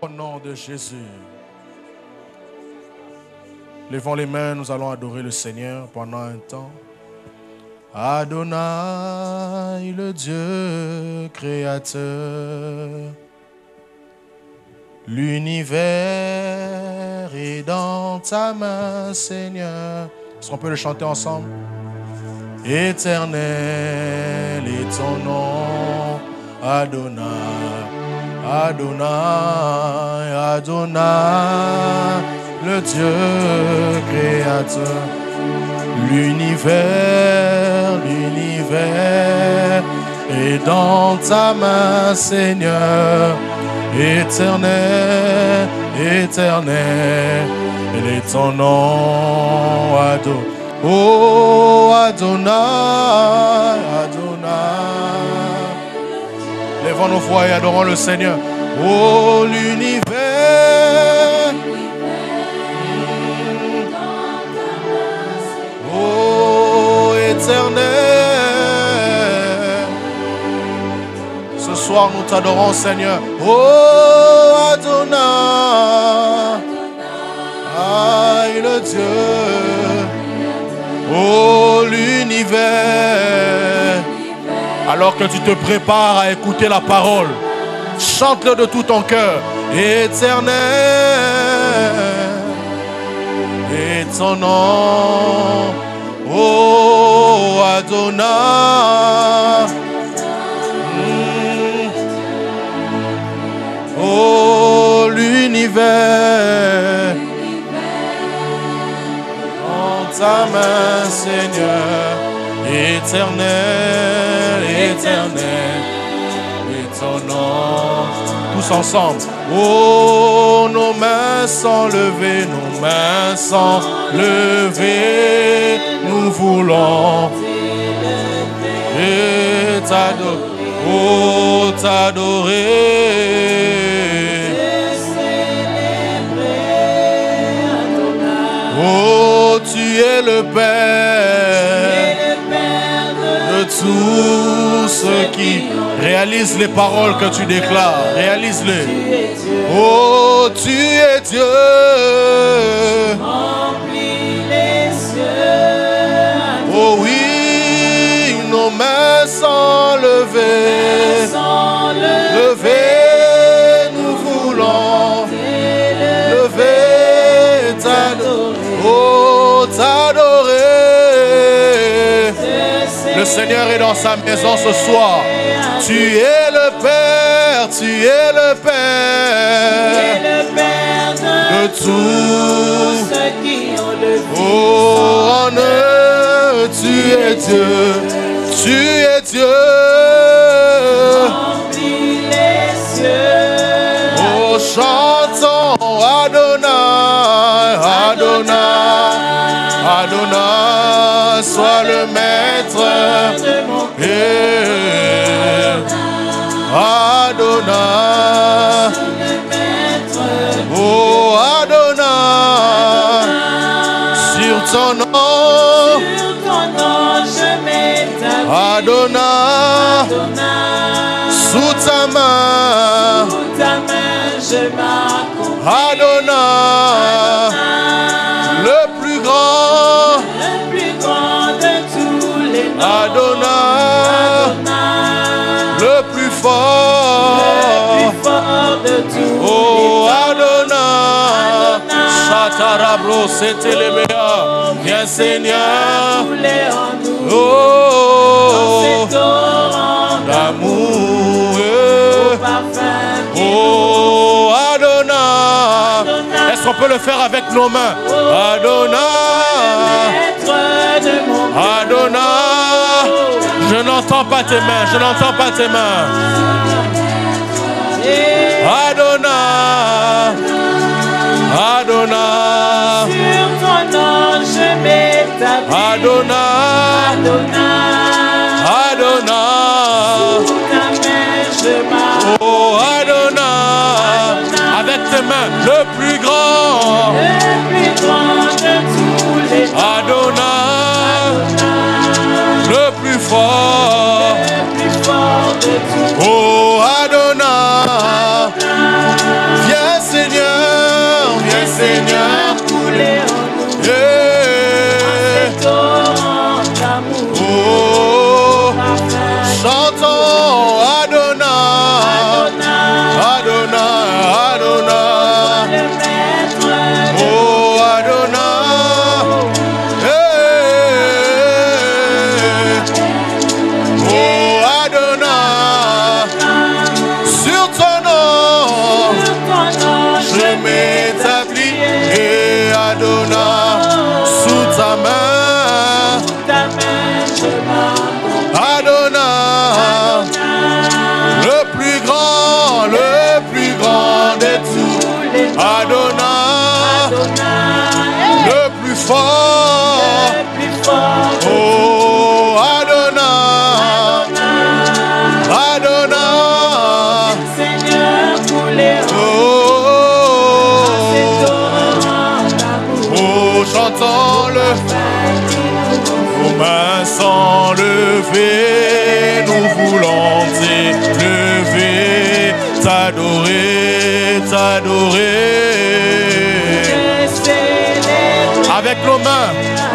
Au nom de Jésus. Levons les mains, nous allons adorer le Seigneur pendant un temps. Adonai, le Dieu créateur, l'univers est dans ta main, Seigneur. Est-ce qu'on peut le chanter ensemble? Éternel est ton nom, Adonai, Adonai, Adonai, le Dieu créateur. L'univers est dans ta main, Seigneur. Éternel, éternel, est ton nom, Adonai. Oh Adonai, Adonai. Levons nos voix et adorons le Seigneur. Oh l'univers. Oh éternel. Ce soir nous t'adorons Seigneur. Oh Adonai. Aïe le Dieu. Oh l'univers. Alors que tu te prépares à écouter la parole, chante-le de tout ton cœur. Éternel est ton nom. Oh Adonai. Oh l'univers ta main, Seigneur, éternel, éternel, et ton nom. Tous ensemble. Oh, nos mains sont levées, nos mains sont levées. Nous voulons et t'adorer, oh, t'adorer. Oh, tu es le Père de tous ceux qui réalisent les paroles que tu déclares. Réalise-les. Oh, tu es Dieu. Oh oui, nos mains sont levées. Levées, nous voulons lever, t'adorer. Oh, t'adorer. Le Seigneur est dans sa maison ce soir. Tu es le Père, tu es le Père de tous ceux qui ont le Fils. Oh, en eux, tu es Dieu, tu es Dieu. Remplis les cieux. Oh, chantons Adonai, Adonai, Adonai, sois le maître de mon cœur. Adonai, oh Adonai, sur ton nom, je m'établis. Adonai, sous ta main, je m'accomplis. Adonai, le plus grand de tous les noms. Adonai, le plus fort de tous. Oh Adonai, Chatarabro, c'était le meilleur. Viens Seigneur, oh d'amour, oh Adonai. Est-ce qu'on peut le faire avec nos mains? Adonai, Adonai, je n'entends pas tes mains, je n'entends pas tes mains. Adonai, Adonai, sur ton nom je m'établis. Adonai, Adonai, sous ta main je m'accomplis. Oh Adonai, avec tes mains, le plus grand de tous les temps. Adonai, le plus fort de tous. Oh Adonai, viens Seigneur, couler en nous. yeah. Un torrent d'amour. Oh, Parfum. chantons Adonai, Adonai, Adonai. Le maître de Oh, Adonai, hey. Oh, Adonai, sur ton nom, je m'établis. Et Adonai, sous ta main, Adonai, le plus grand de tous, Adonai, le plus fort, oh Adonai, Adonai, oh, chantons-le, nos mains sont levées, nous voulons t'élever, t'adorer, t'adorer. Avec nos mains,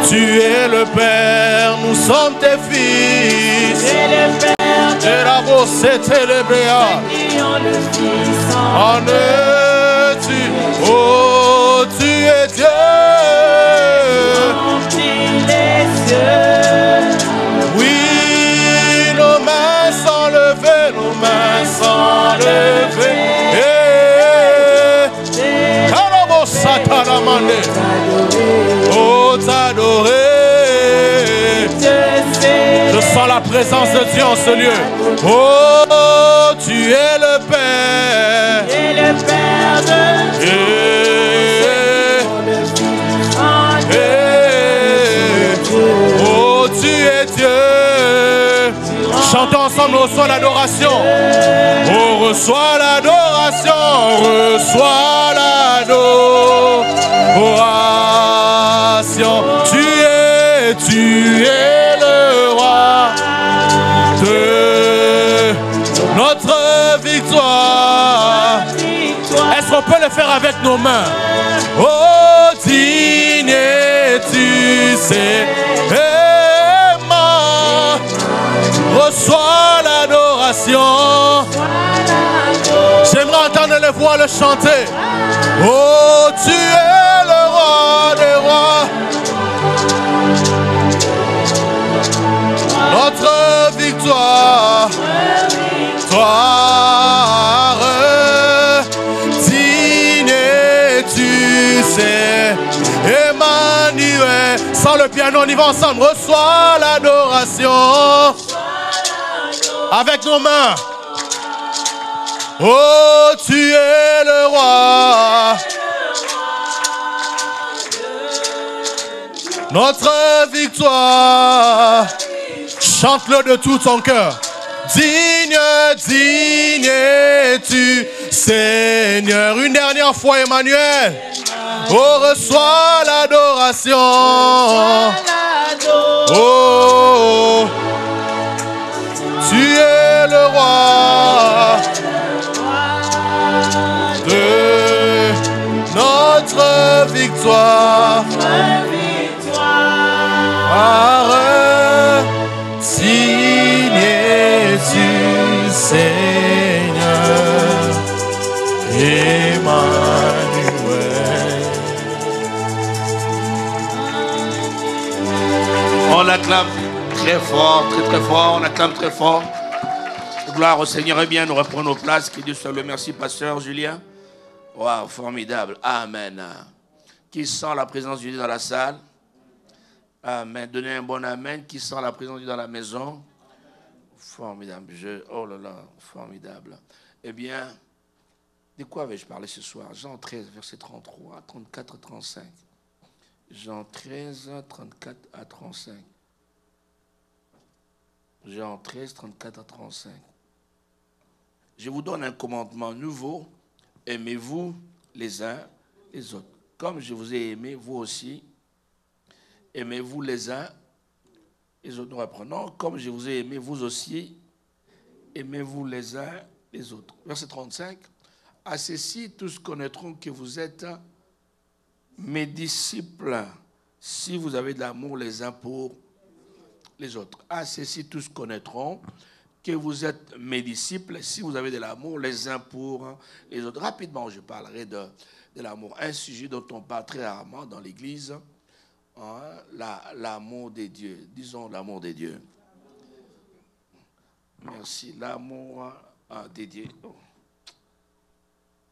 tu es le Père, nous sommes tes fils. Et la voix s'est élevée. En eux, oh, tu es Dieu. Oui, nos mains sont levées, nos mains sont levées. Oh, t'adorer. Je sens la présence de Dieu en ce lieu. Oh, tu es le Père. Et le Père de oh, tu es Dieu. Chantons ensemble, reçois l'adoration. Oh, reçois l'adoration. Reçois l'adoration. Tu es le roi de notre victoire. Est-ce qu'on peut le faire avec nos mains? Oh, digne es-tu, c'est aimant. Reçois l'adoration. J'aimerais entendre les voix le chanter. Oh, tu es le roi des rois. Notre victoire. Victoire. Digne es-tu, c'est Emmanuel. Sans le piano, on y va ensemble. Reçois l'adoration. Avec nos mains. Oh, tu es le roi. Notre victoire. Chante-le de tout ton cœur. Digne, digne es-tu, Seigneur. Une dernière fois, Emmanuel. Oh, reçois l'adoration. Oh, tu es le roi de notre victoire. Signe es-tu, Seigneur Emmanuel. On acclame très fort, très fort, on acclame très fort. Gloire au Seigneur. Eh bien, nous reprenons nos places. Que Dieu soit le merci, pasteur Julien. Waouh, formidable. Amen. Qui sent la présence de Dieu dans la salle? Amen. Donnez un bon amen. Qui sent la présence de Dieu dans la maison? Formidable. Oh là là, formidable. Eh bien, de quoi vais-je parler ce soir? Jean 13, verset 33, 34, 35. Jean 13, 34 à 35. Jean 13, 34 à 35. Je vous donne un commandement nouveau. Aimez-vous les uns les autres. Comme je vous ai aimé, vous aussi, aimez-vous les uns les autres. Nous reprenons. Comme je vous ai aimé, vous aussi, aimez-vous les uns les autres. Verset 35. À ceci, tous connaîtront que vous êtes mes disciples, si vous avez de l'amour les uns pour les autres. Ah, ceux-ci tous connaîtront que vous êtes mes disciples si vous avez de l'amour les uns pour les autres. Rapidement, je parlerai de l'amour. Un sujet dont on parle très rarement dans l'Église, hein, l'amour des dieux. Disons l'amour des dieux. Merci. L'amour des dieux. Oh.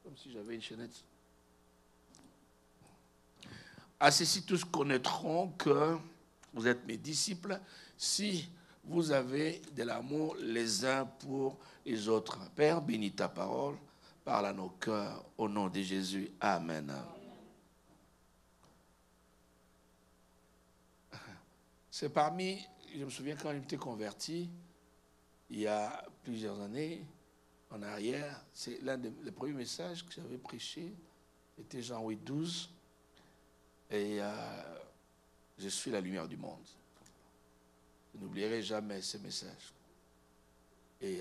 Comme si j'avais une chaînette. À ceux-ci tous connaîtront que vous êtes mes disciples si vous avez de l'amour les uns pour les autres. Père, bénis ta parole, parle à nos cœurs au nom de Jésus. Amen. C'est parmi, je me souviens quand je m'étais converti, il y a plusieurs années en arrière, c'est l'un des premiers messages que j'avais prêché, c'était Jean 8, 12. Et je suis la lumière du monde. Je n'oublierai jamais ce message. Et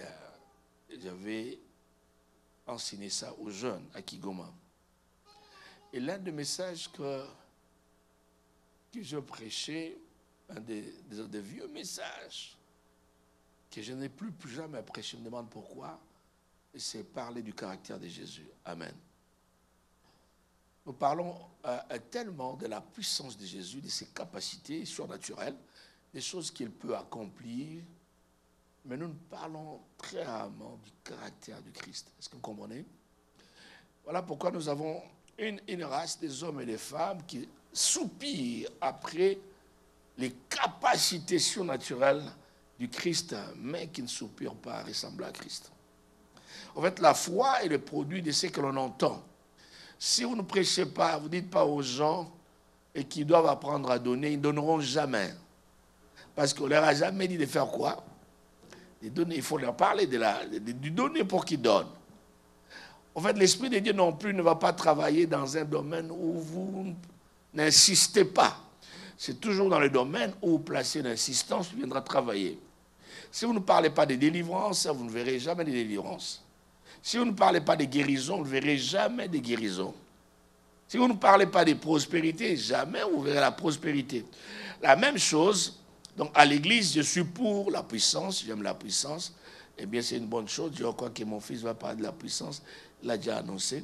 j'avais enseigné ça aux jeunes à Kigoma. Et l'un des messages que je prêchais, un des vieux messages que je n'ai plus jamais prêché, je me demande pourquoi, c'est parler du caractère de Jésus. Amen. Nous parlons tellement de la puissance de Jésus, de ses capacités surnaturelles, des choses qu'il peut accomplir, mais nous parlons très rarement du caractère du Christ. Est-ce que vous comprenez? Voilà pourquoi nous avons une race des hommes et des femmes qui soupirent après les capacités surnaturelles du Christ, mais qui ne soupirent pas à ressembler à Christ. En fait, la foi est le produit de ce que l'on entend. Si vous ne prêchez pas, vous ne dites pas aux gens et qu'ils doivent apprendre à donner, ils ne donneront jamais. Parce qu'on ne leur a jamais dit de faire quoi? De donner. Il faut leur parler du donner pour qu'ils donnent. En fait, l'Esprit de Dieu non plus ne va pas travailler dans un domaine où vous n'insistez pas. C'est toujours dans le domaine où vous placez l'insistance, il viendra travailler. Si vous ne parlez pas de délivrance, vous ne verrez jamais de délivrance. Si vous ne parlez pas de guérison, vous ne verrez jamais de guérison. Si vous ne parlez pas de prospérité, jamais vous verrez la prospérité. La même chose, donc à l'église, je suis pour la puissance, j'aime la puissance. Eh bien, c'est une bonne chose. Je crois que mon fils va parler de la puissance. Il l'a déjà annoncé.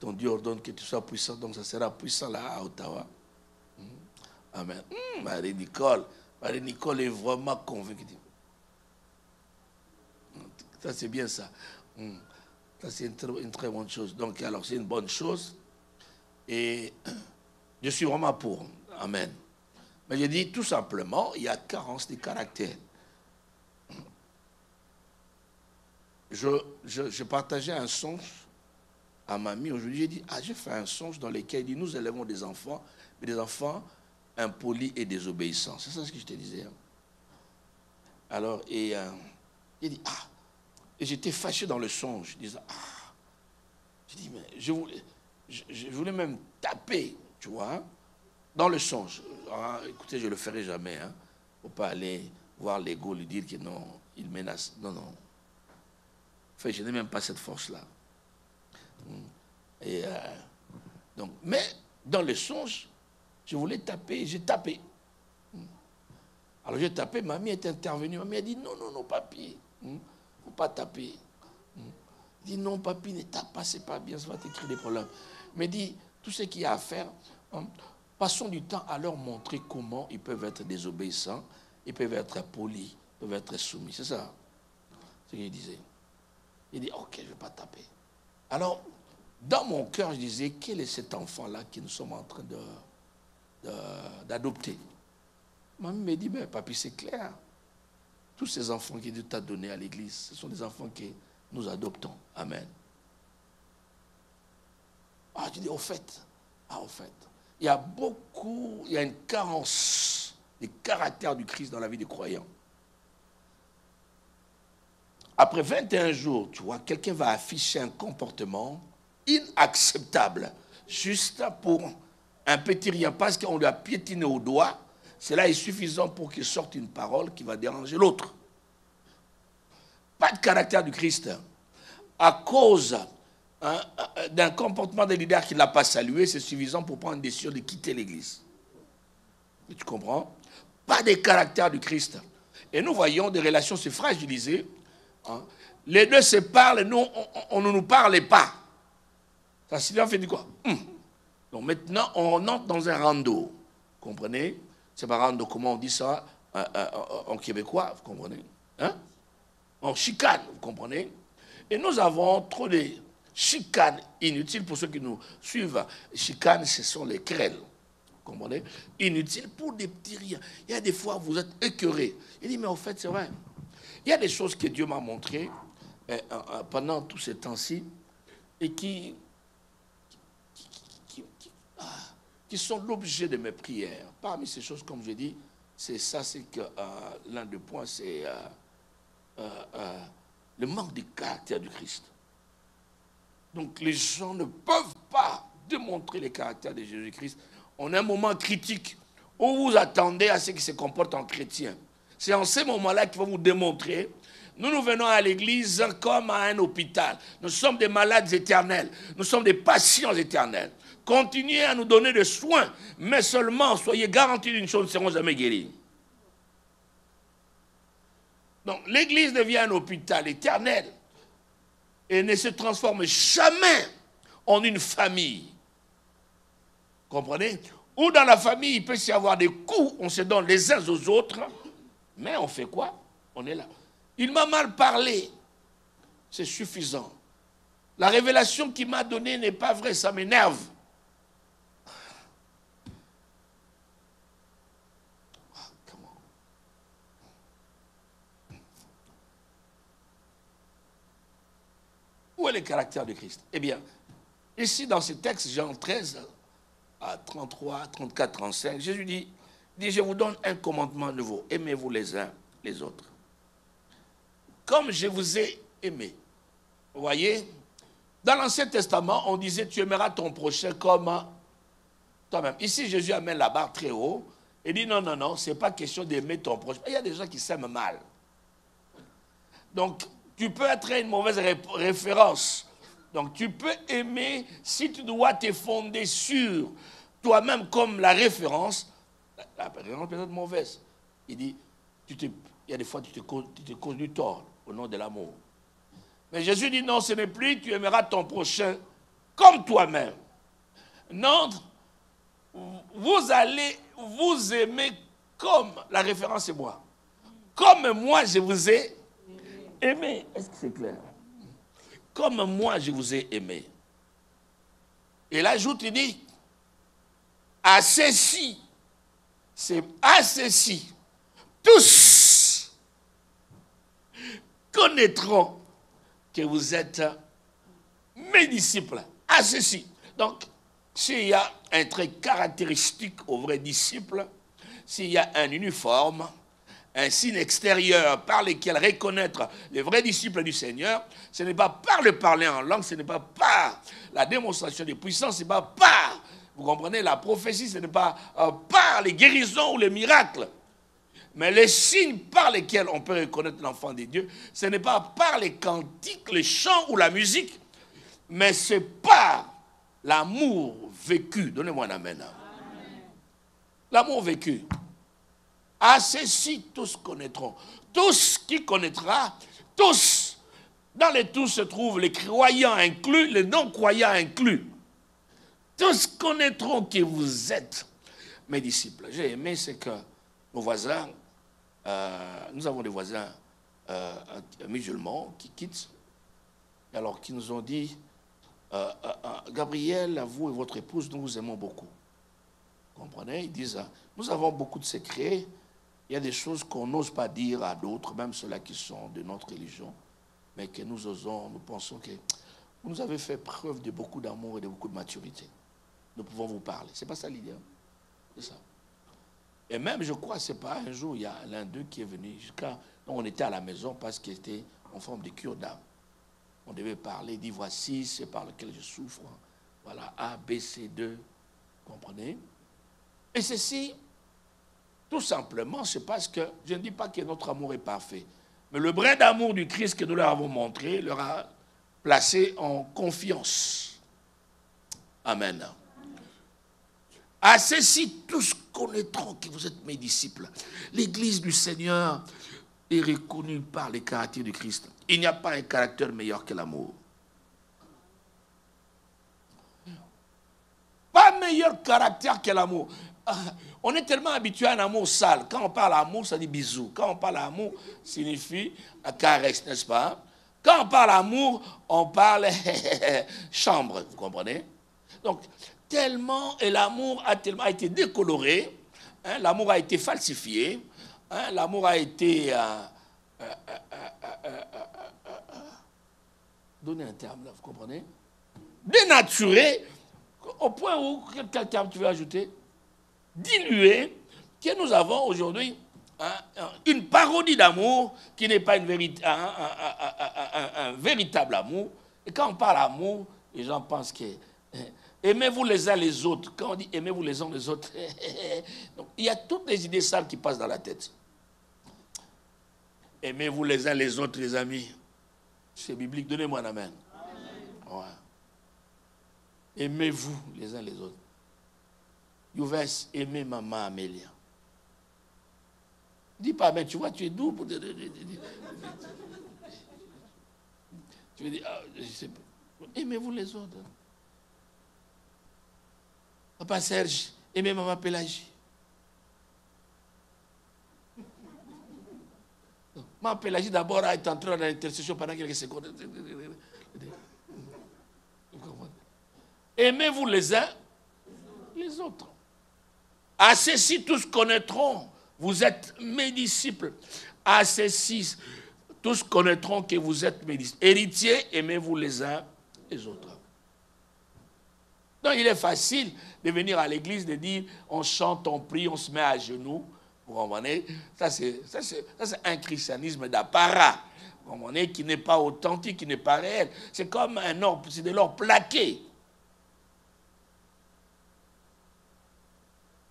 Ton Dieu ordonne que tu sois puissant, donc ça sera puissant là à Ottawa. Amen. Marie-Nicole est vraiment convaincue. Ça, c'est bien ça. Ça, c'est une très bonne chose. Donc, alors, c'est une bonne chose. Et je suis vraiment pour. Amen. Mais je dis tout simplement, il y a carence de caractère. Je partageais un songe à mamie aujourd'hui. J'ai dit, j'ai fait un songe dans lequel il dit, nous élevons des enfants, mais des enfants impolis et désobéissants. C'est ça ce que je te disais. Alors, et il dit, et j'étais fâché dans le songe. Je disais, je dis, mais je voulais même taper, tu vois, dans le songe. Écoutez, je ne le ferai jamais. Il ne faut pas aller voir l'ego, lui dire que non, il menace. Non, non. Enfin, je n'ai même pas cette force-là. Et donc, mais dans le songe, je voulais taper, j'ai tapé. Alors j'ai tapé, mamie est intervenue. Mamie a dit, non, non, non, papy. Il ne faut pas taper. Il dit, non, papy, ne tape pas, c'est pas bien, ça va te créer des problèmes. Mais dit, tout ce qu'il y a à faire, passons du temps à leur montrer comment ils peuvent être désobéissants, ils peuvent être polis, ils peuvent être soumis. C'est ça ce qu'il disait. Il dit, ok, je ne vais pas taper. Alors, dans mon cœur, je disais, quel est cet enfant-là que nous sommes en train d'adopter? Maman me dit, papy, c'est clair. Tous ces enfants que Dieu t'a donnés à l'église, ce sont des enfants que nous adoptons. Amen. Je dis, au fait, il y a une carence du caractère du Christ dans la vie des croyants. Après 21 jours, tu vois, quelqu'un va afficher un comportement inacceptable, juste pour un petit rien, parce qu'on lui a piétiné au doigt. Cela est suffisant pour qu'il sorte une parole qui va déranger l'autre. Pas de caractère du Christ. À cause d'un comportement des leaders qui ne l'a pas salué, c'est suffisant pour prendre une décision de quitter l'église. Tu comprends? Pas des caractères du Christ. Et nous voyons des relations se fragiliser. Hein. Les deux se parlent, nous, on ne nous parlait pas. Ça signifie quoi? Donc maintenant, on entre dans un rando. Vous comprenez? C'est pas rando, comment on dit ça en québécois, vous comprenez? Hein? En chicane, vous comprenez? Et nous avons trop de chicanes inutiles pour ceux qui nous suivent. Chicanes, ce sont les querelles. Vous comprenez? Inutiles pour des petits riens. Il y a des fois, vous êtes écœurés. Il dit, mais en fait, c'est vrai. Il y a des choses que Dieu m'a montrées pendant tous ces temps-ci et qui sont l'objet de mes prières. Parmi ces choses, comme je dis, c'est ça, c'est que l'un des points, c'est le manque de caractère du Christ. Donc les gens ne peuvent pas démontrer le caractère de Jésus-Christ. On a un moment critique où vous attendez à ce qui se comporte en chrétien. C'est en ces moments-là qu'il va vous démontrer. Nous venons à l'église comme à un hôpital. Nous sommes des malades éternels. Nous sommes des patients éternels. Continuez à nous donner des soins, mais seulement soyez garantis d'une chose, nous ne serons jamais guéris. Donc l'église devient un hôpital éternel et ne se transforme jamais en une famille. Comprenez? Ou dans la famille, il peut y avoir des coups, on se donne les uns aux autres, mais on fait quoi? On est là. Il m'a mal parlé, c'est suffisant. La révélation qu'il m'a donnée n'est pas vraie, ça m'énerve. Où est le caractère de Christ? Eh bien, ici dans ce texte, Jean 13, à 33, 34, 35, Jésus dit, je vous donne un commandement nouveau, aimez-vous les uns les autres. Comme je vous ai aimé. Vous voyez, dans l'Ancien Testament, on disait, tu aimeras ton prochain comme toi-même. Ici, Jésus amène la barre très haut et dit, non, non, non, ce n'est pas question d'aimer ton prochain. Il y a des gens qui s'aiment mal. Donc, tu peux être une mauvaise référence. Donc, tu peux aimer si tu dois te fonder sur toi-même comme la référence. La référence peut être mauvaise. Il dit, il y a des fois, tu te causes du tort au nom de l'amour. Mais Jésus dit, non, ce n'est plus, tu aimeras ton prochain comme toi-même. Non, vous allez vous aimer comme, la référence c'est moi. Comme moi, je vous ai aimé. Est-ce que c'est clair? Comme moi, je vous ai aimé. Et là, ajoute, il dit, à ceci, c'est à ceci, tous connaîtront que vous êtes mes disciples. À ceci. Donc, s'il y a un trait caractéristique aux vrais disciples, s'il y a un uniforme, un signe extérieur par lequel reconnaître les vrais disciples du Seigneur, ce n'est pas par le parler en langue, ce n'est pas par la démonstration de puissance, ce n'est pas par, vous comprenez, la prophétie, ce n'est pas par les guérisons ou les miracles. Mais les signes par lesquels on peut reconnaître l'enfant de Dieu, ce n'est pas par les cantiques, les chants ou la musique, mais c'est par l'amour vécu. Donnez-moi un amen. L'amour vécu. À ceci, tous connaîtront. Tous qui connaîtra, tous. Dans les tous se trouvent les croyants inclus, les non-croyants inclus. Tous connaîtront que vous êtes mes disciples. J'ai aimé, c'est que nos voisins, nous avons des voisins musulmans qui quittent, alors qui nous ont dit, Gabriel, vous et votre épouse, nous vous aimons beaucoup. Vous comprenez? Ils disent, nous avons beaucoup de secrets, il y a des choses qu'on n'ose pas dire à d'autres, même ceux-là qui sont de notre religion, mais que nous osons, nous pensons que vous nous avez fait preuve de beaucoup d'amour et de beaucoup de maturité. Nous pouvons vous parler. C'est pas ça l'idée. C'est ça. Et même, je crois, c'est pas un jour, il y a l'un d'eux qui est venu, on était à la maison parce qu'il était en forme de cure d'âme. On devait parler, il dit, voici, c'est par lequel je souffre. Voilà, A, B, C, 2. Vous comprenez? Et ceci, tout simplement, c'est parce que, je ne dis pas que notre amour est parfait, mais le brin d'amour du Christ que nous leur avons montré leur a placé en confiance. Amen. À ceci, tous connaîtront que vous êtes mes disciples. L'Église du Seigneur est reconnue par les caractères du Christ. Il n'y a pas un caractère meilleur que l'amour. Pas meilleur caractère que l'amour. On est tellement habitué à un amour sale. Quand on parle amour, ça dit bisous. Quand on parle amour, signifie caresse, n'est-ce pas? Quand on parle amour, on parle chambre, vous comprenez? Donc, tellement, et l'amour a tellement été décoloré, hein, l'amour a été falsifié, hein, l'amour a été... donner un terme, là, vous comprenez? Dénaturé, au point où, quel terme tu veux ajouter? Dilué, que nous avons aujourd'hui une parodie d'amour qui n'est pas un véritable amour. Et quand on parle d'amour, les gens pensent que aimez-vous les uns les autres. Quand on dit aimez-vous les uns les autres, donc, il y a toutes les idées sales qui passent dans la tête. Aimez-vous les uns les autres, les amis. C'est biblique, donnez-moi un amen. Ouais. Aimez-vous les uns les autres. Youves, aimez maman Amélia. Dis pas, mais tu vois, tu es doux. Tu veux dire, aimez-vous les autres. Papa Serge, aimez maman Pélagie. Maman Pélagie d'abord a été entrée dans l'intercession pendant quelques secondes. Aimez-vous les uns les autres. À ceci tous connaîtront, vous êtes mes disciples. À ceci tous connaîtront que vous êtes mes disciples. Héritiers, aimez-vous les uns les autres. Donc il est facile de venir à l'église, de dire on chante, on prie, on se met à genoux. Vous comprenez? Ça c'est un christianisme d'apparat. Vous comprenez? Qui n'est pas authentique, qui n'est pas réel. C'est comme un or, c'est de l'or plaqué.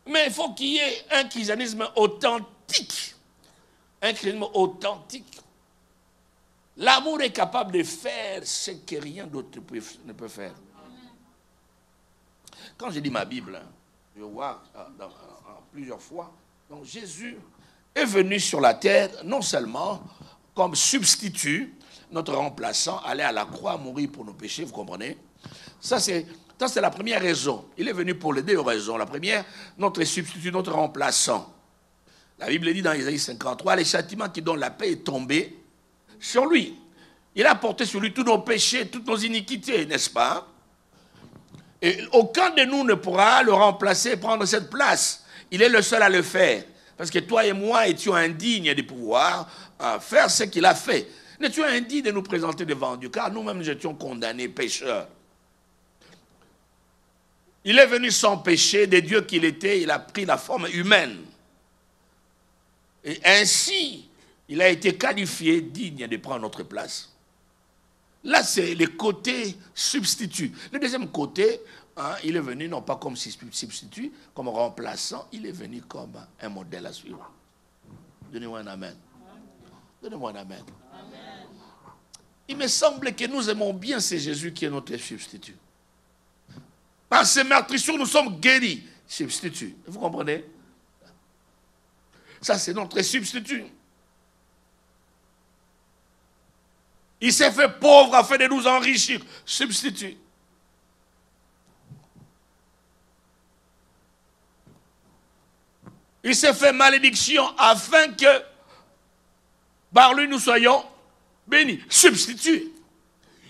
Mais il faut qu'il y ait un christianisme authentique. Un christianisme authentique. L'amour est capable de faire ce que rien d'autre ne peut faire. Quand je lis ma Bible, je vois plusieurs fois, donc Jésus est venu sur la terre non seulement comme substitut, notre remplaçant, aller à la croix, mourir pour nos péchés, vous comprenez? Ça c'est la première raison. Il est venu pour les deux raisons. La première, notre substitut, notre remplaçant. La Bible dit dans Isaïe 53, les châtiments qui donnent la paix est tombé sur lui. Il a porté sur lui tous nos péchés, toutes nos iniquités, n'est-ce pas? Et aucun de nous ne pourra le remplacer, prendre cette place. Il est le seul à le faire. Parce que toi et moi étions indignes de pouvoir faire ce qu'il a fait. Nous étions indignes de nous présenter devant Dieu, car nous-mêmes nous étions condamnés, pécheurs. Il est venu sans péché, de Dieu qu'il était, il a pris la forme humaine. Et ainsi, il a été qualifié digne de prendre notre place. Là, c'est le côté substitut. Le deuxième côté, il est venu non pas comme substitut, comme remplaçant, il est venu comme un modèle à suivre. Donnez-moi un amen. Donnez-moi un amen. Amen. Il me semble que nous aimons bien ce Jésus qui est notre substitut. Par ces meurtrissures, nous sommes guéris. Substitut. Vous comprenez? Ça, c'est notre substitut. Il s'est fait pauvre afin de nous enrichir. Substitut. Il s'est fait malédiction afin que par lui nous soyons bénis. Substitut.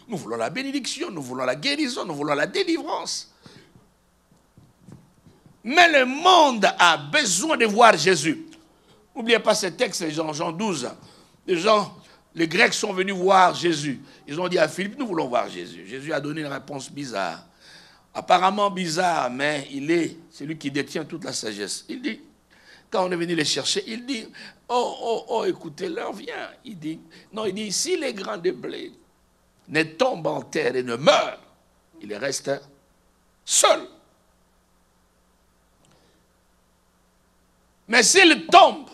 Nous voulons la bénédiction, nous voulons la guérison, nous voulons la délivrance. Mais le monde a besoin de voir Jésus. N'oubliez pas ce texte, Jean 12. Les Grecs sont venus voir Jésus. Ils ont dit à Philippe, nous voulons voir Jésus. Jésus a donné une réponse bizarre. Apparemment bizarre, mais il est celui qui détient toute la sagesse. Il dit, quand on est venu les chercher, il dit, écoutez, l'heure vient. Il dit, si les grains de blé ne tombent en terre et ne meurent, il reste seul. Mais s'il tombe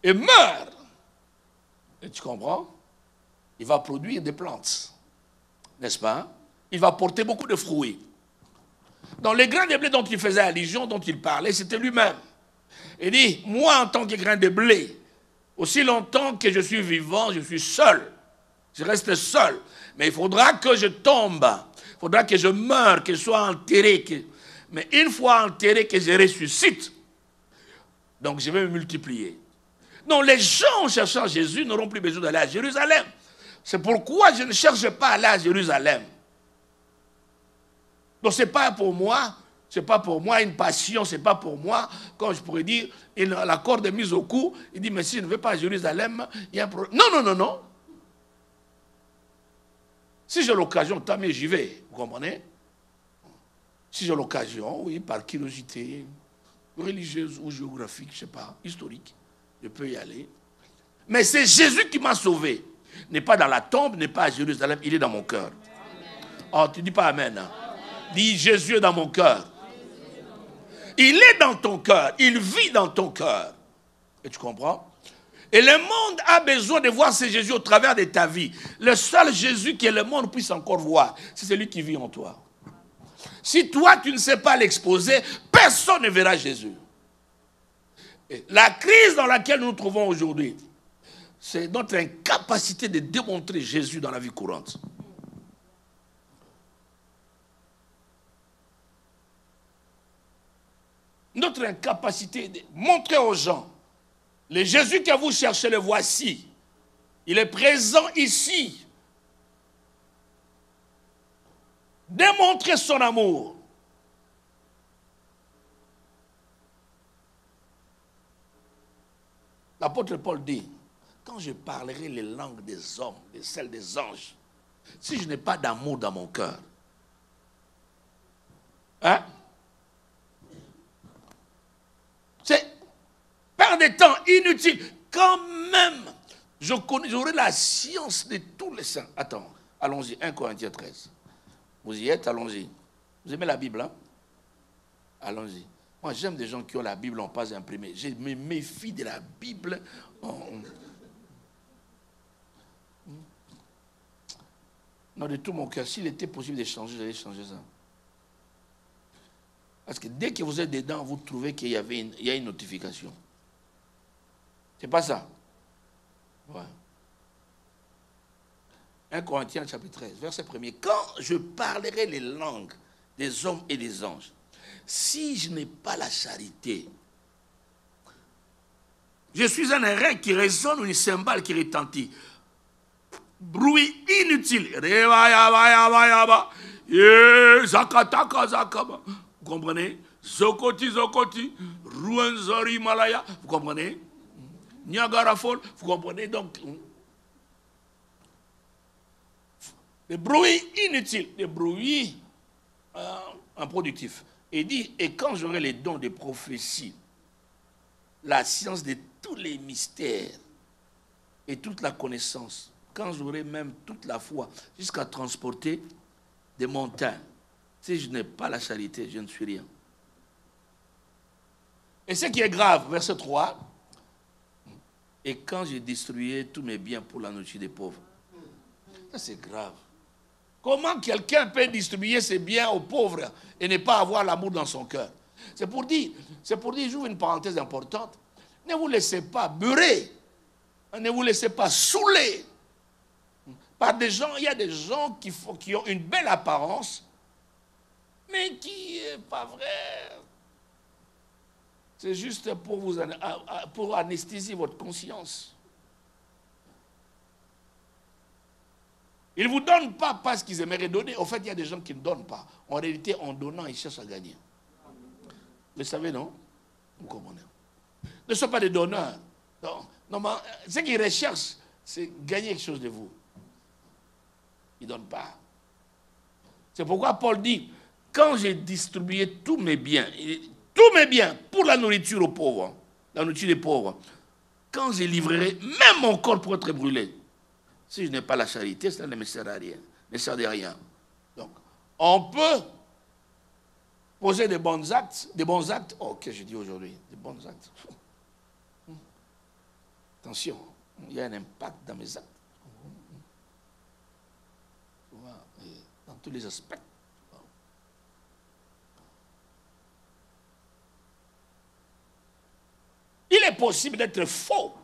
et meurt, et tu comprends, il va produire des plantes. n'est-ce pas? Il va porter beaucoup de fruits. Dans les grains de blé dont il faisait allusion, dont il parlait, c'était lui-même. Il dit, moi en tant que grain de blé, aussi longtemps que je suis vivant, je suis seul. Je reste seul. Mais il faudra que je tombe. Il faudra que je meure, que je sois enterré. Mais une fois enterré, que je ressuscite. Donc je vais me multiplier. Donc les gens cherchant Jésus n'auront plus besoin d'aller à Jérusalem. C'est pourquoi je ne cherche pas à aller à Jérusalem. Donc ce n'est pas pour moi, c'est pas pour moi une passion, c'est pas pour moi, quand je pourrais dire, la corde est mise au cou, il dit, mais si je ne vais pas à Jérusalem, il y a un problème. Non, non, non, non. Si j'ai l'occasion, tant mieux j'y vais, vous comprenez? Si j'ai l'occasion, oui, par curiosité, religieuse ou géographique, je ne sais pas, historique, je peux y aller. Mais c'est Jésus qui m'a sauvé. N'est pas dans la tombe, n'est pas à Jérusalem, il est dans mon cœur. Oh, tu ne dis pas Amen. Hein? Dis, Jésus est dans mon cœur. Il est dans ton cœur, il vit dans ton cœur. Et tu comprends? Et le monde a besoin de voir ce Jésus au travers de ta vie. Le seul Jésus que le monde puisse encore voir, c'est celui qui vit en toi. Si toi, tu ne sais pas l'exposer, personne ne verra Jésus. Et la crise dans laquelle nous nous trouvons aujourd'hui, c'est notre incapacité de démontrer Jésus dans la vie courante. Notre incapacité de montrer aux gens, le Jésus que vous cherchez, le voici. Il est présent ici. Démontrer son amour. L'apôtre Paul dit, quand je parlerai les langues des hommes, et celles des anges, si je n'ai pas d'amour dans mon cœur, hein? C'est perdre de temps inutile. Quand même, j'aurai la science de tous les saints. Attends, allons-y, 1 Corinthiens 13. Vous y êtes, allons-y. Vous aimez la Bible, hein? Allons-y. Moi, j'aime des gens qui ont la Bible en pas imprimée. Je me méfie de la Bible Non, de tout mon cœur. S'il était possible de changer, j'allais changer ça. Parce que dès que vous êtes dedans, vous trouvez qu'il y a une notification. C'est pas ça. Ouais. 1 Corinthiens chapitre 13, verset 1er. Quand je parlerai les langues des hommes et des anges, si je n'ai pas la charité, je suis un airain qui résonne ou une cymbale qui retentit. Bruit inutile. Vous comprenez? Zokoti, Zokoti, Ruanzori, Malaya. Vous comprenez? Niagara Falls. Vous comprenez? Donc, des bruits inutiles, des bruits improductifs. Et dit, et quand j'aurai les dons de prophétie, la science de tous les mystères et toute la connaissance, quand j'aurai même toute la foi, jusqu'à transporter des montagnes, si je n'ai pas la charité, je ne suis rien. Et ce qui est grave, verset 3, et quand j'ai distribué tous mes biens pour la nourriture des pauvres. Ça, c'est grave. Comment quelqu'un peut distribuer ses biens aux pauvres et ne pas avoir l'amour dans son cœur? C'est pour dire, j'ouvre une parenthèse importante, ne vous laissez pas beurrer, ne vous laissez pas saouler par des gens. Il y a des gens qui ont une belle apparence, mais qui n'est pas vrai. C'est juste pour anesthésier votre conscience. Ils ne vous donnent pas parce qu'ils aimeraient donner. En fait, il y a des gens qui ne donnent pas. En réalité, en donnant, ils cherchent à gagner. Vous le savez, non? Vous comprenez? Ne soyez pas des donneurs. Non, mais ce qu'ils recherchent, c'est gagner quelque chose de vous. Ils ne donnent pas. C'est pourquoi Paul dit, quand j'ai distribué tous mes biens pour la nourriture aux pauvres, la nourriture des pauvres, quand je livrerai même mon corps pour être brûlé, si je n'ai pas la charité, cela ne me sert à rien, ne sert de rien. Donc, on peut poser des bons actes, oh, que je dis aujourd'hui, des bons actes. Attention, il y a un impact dans mes actes. tous les aspects. Il est possible d'être faux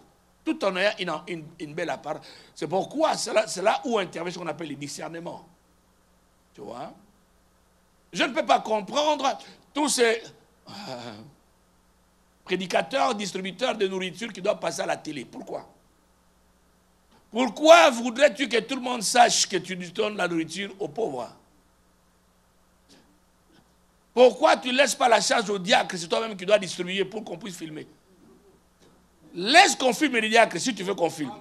tout en ayant une belle apparence. C'est pourquoi c'est là où intervient ce qu'on appelle le discernement. Tu vois? Je ne peux pas comprendre tous ces prédicateurs, distributeurs de nourriture qui doivent passer à la télé. Pourquoi? Pourquoi voudrais-tu que tout le monde sache que tu donnes la nourriture aux pauvres? Pourquoi tu ne laisses pas la charge au diacre? C'est toi-même qui dois distribuer pour qu'on puisse filmer. Laisse qu'on filme les diacres si tu veux qu'on filme.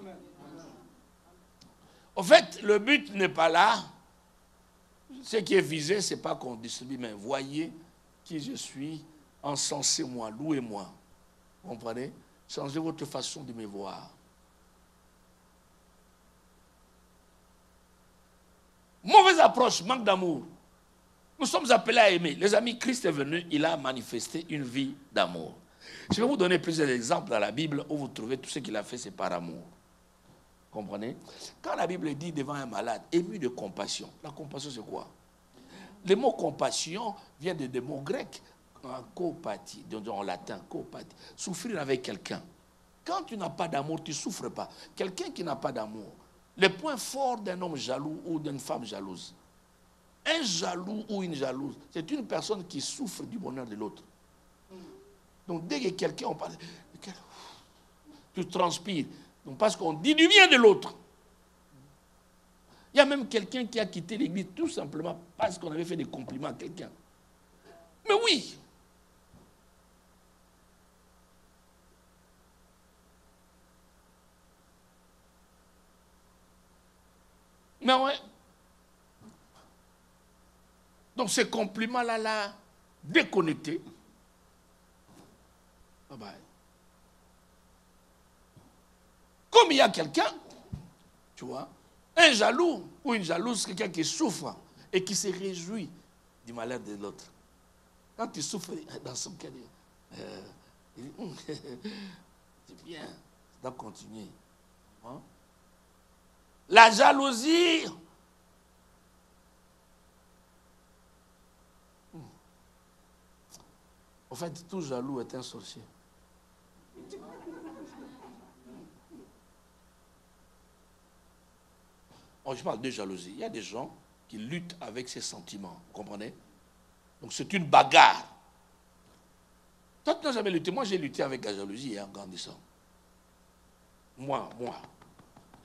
En fait, le but n'est pas là. Ce qui est visé, ce n'est pas qu'on distribue, mais voyez qui je suis, encensez-moi, louez-moi. Vous comprenez? Changez votre façon de me voir. Mauvaise approche, manque d'amour. Nous sommes appelés à aimer. Les amis, Christ est venu, il a manifesté une vie d'amour. Je vais vous donner plusieurs exemples dans la Bible où vous trouvez tout ce qu'il a fait, c'est par amour. Comprenez? Quand la Bible dit devant un malade, ému de compassion, la compassion c'est quoi? Le mot compassion vient des mots grecs, copathie, en latin, copathie, souffrir avec quelqu'un. Quand tu n'as pas d'amour, tu ne souffres pas. Quelqu'un qui n'a pas d'amour, le point fort d'un homme jaloux ou d'une femme jalouse, un jaloux ou une jalouse, c'est une personne qui souffre du bonheur de l'autre. Donc dès que quelqu'un, on parle, tu transpires. Donc parce qu'on dit du bien de l'autre. Il y a même quelqu'un qui a quitté l'église tout simplement parce qu'on avait fait des compliments à quelqu'un. Mais oui. Mais ouais. Donc ces compliments-là, là, déconnectés. Bye bye. Comme il y a quelqu'un, tu vois, un jaloux ou une jalouse, quelqu'un qui souffre et qui se réjouit du malheur de l'autre. Quand tu souffres dans son cœur, il dit, c'est bien, ça doit continuer. Hein? La jalousie, en fait, tout jaloux est un sorcier. Oh, je parle de jalousie. Il y a des gens qui luttent avec ses sentiments. Vous comprenez? Donc c'est une bagarre. Toi, tu n'as jamais lutté. Moi, j'ai lutté avec la jalousie en grandissant. Moi.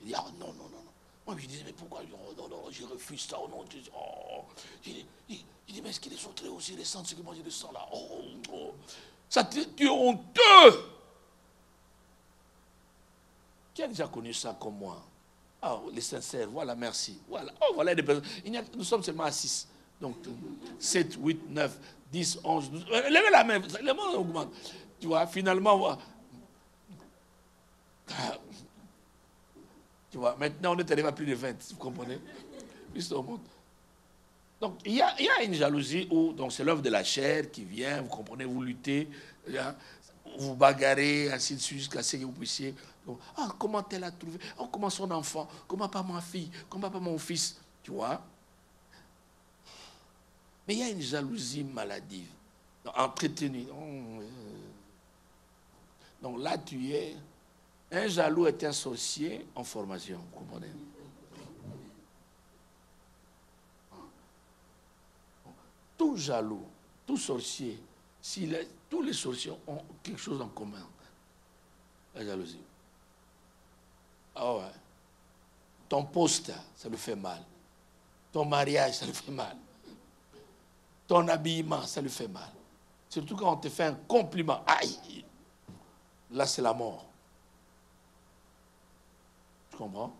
Il dit, oh non. Moi, je disais, mais pourquoi? Oh, non, je refuse ça. Oh non, il dit, mais est-ce que les autres aussi ressentent ce que moi je ressens là? Oh. Ça, tu es honteux. Qui a déjà connu ça comme moi? Ah, les sincères, voilà, merci. Voilà, voilà des personnes. Nous sommes seulement à 6. Donc, 7, 8, 9, 10, 11, 12. Levez la main, le monde augmente. Tu vois, finalement, tu vois, maintenant on est arrivé à plus de 20, vous comprenez? Plus au monde. Donc, il y a une jalousie où c'est l'œuvre de la chair qui vient, vous comprenez, vous luttez, vous bagarrez, ainsi de suite, jusqu'à ce que vous puissiez. Ah, comment elle a trouvé? Oh, comment son enfant? Comment pas ma fille? Comment pas mon fils? Tu vois? Mais il y a une jalousie maladive, entretenue. Donc là, tu es... Un jaloux est un sorcier en formation, vous comprenez? Tout jaloux, tout sorcier, tous les sorciers ont quelque chose en commun. La jalousie. Ah ouais. Ton poste, ça lui fait mal. Ton mariage, ça lui fait mal. Ton habillement, ça lui fait mal. Surtout quand on te fait un compliment. Aïe! Là, c'est la mort. Tu comprends?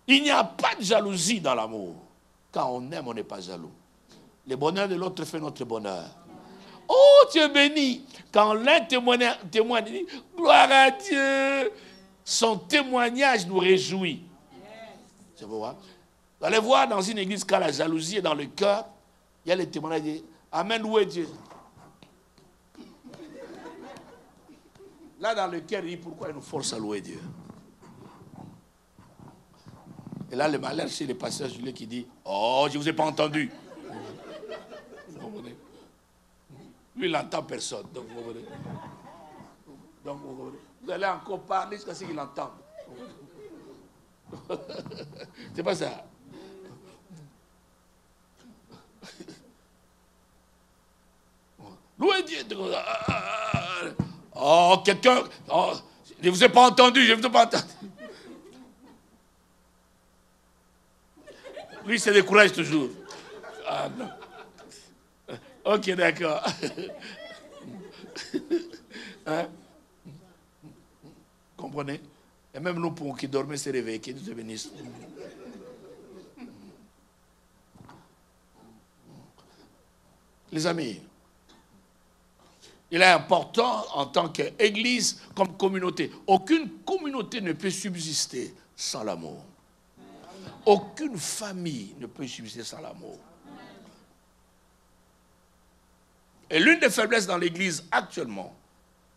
Il n'y a pas de jalousie dans l'amour. Quand on aime, on n'est pas jaloux. Le bonheur de l'autre fait notre bonheur. Oh, tu es béni. Quand l'un témoigne, il dit, gloire à Dieu. Son témoignage nous réjouit. C'est vous voir. Vous allez voir dans une église, quand la jalousie est dans le cœur, il y a les témoignages qui disent, Amen, louez Dieu. Là, dans le cœur, il dit, pourquoi il nous force à louer Dieu? Et là, le malheur chez les pasteurs Julien qui dit, oh, je ne vous ai pas entendu. Vous comprenez? Lui, il n'entend personne. Donc, vous comprenez? Donc, vous allez encore parler jusqu'à ce qu'il entende. C'est pas ça. Louez Dieu. Oh, quelqu'un. Oh, je ne vous ai pas entendu, je ne vous ai pas entendu. Lui, se décourage toujours. Ah, non. Ok, d'accord. Hein? Comprenez? Et même nous, pour qui dormaient, se réveiller, qui nous bénissent. Les amis, il est important en tant qu'Église, comme communauté. Aucune communauté ne peut subsister sans l'amour. Aucune famille ne peut subsister sans l'amour. Et l'une des faiblesses dans l'Église actuellement,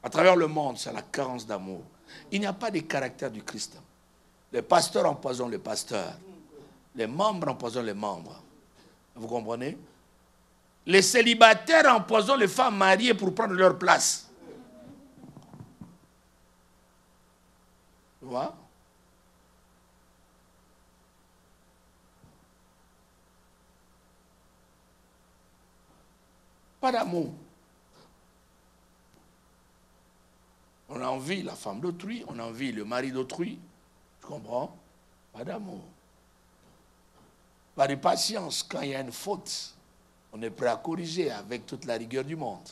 à travers le monde, c'est la carence d'amour. Il n'y a pas de caractère du Christ. Les pasteurs empoisonnent les pasteurs. Les membres empoisonnent les membres. Vous comprenez? Les célibataires empoisonnent les femmes mariées pour prendre leur place. Tu vois? Pas d'amour. On envie la femme d'autrui, on envie le mari d'autrui. Tu comprends? Pas d'amour. Pas de patience. Quand il y a une faute, on est prêt à corriger avec toute la rigueur du monde.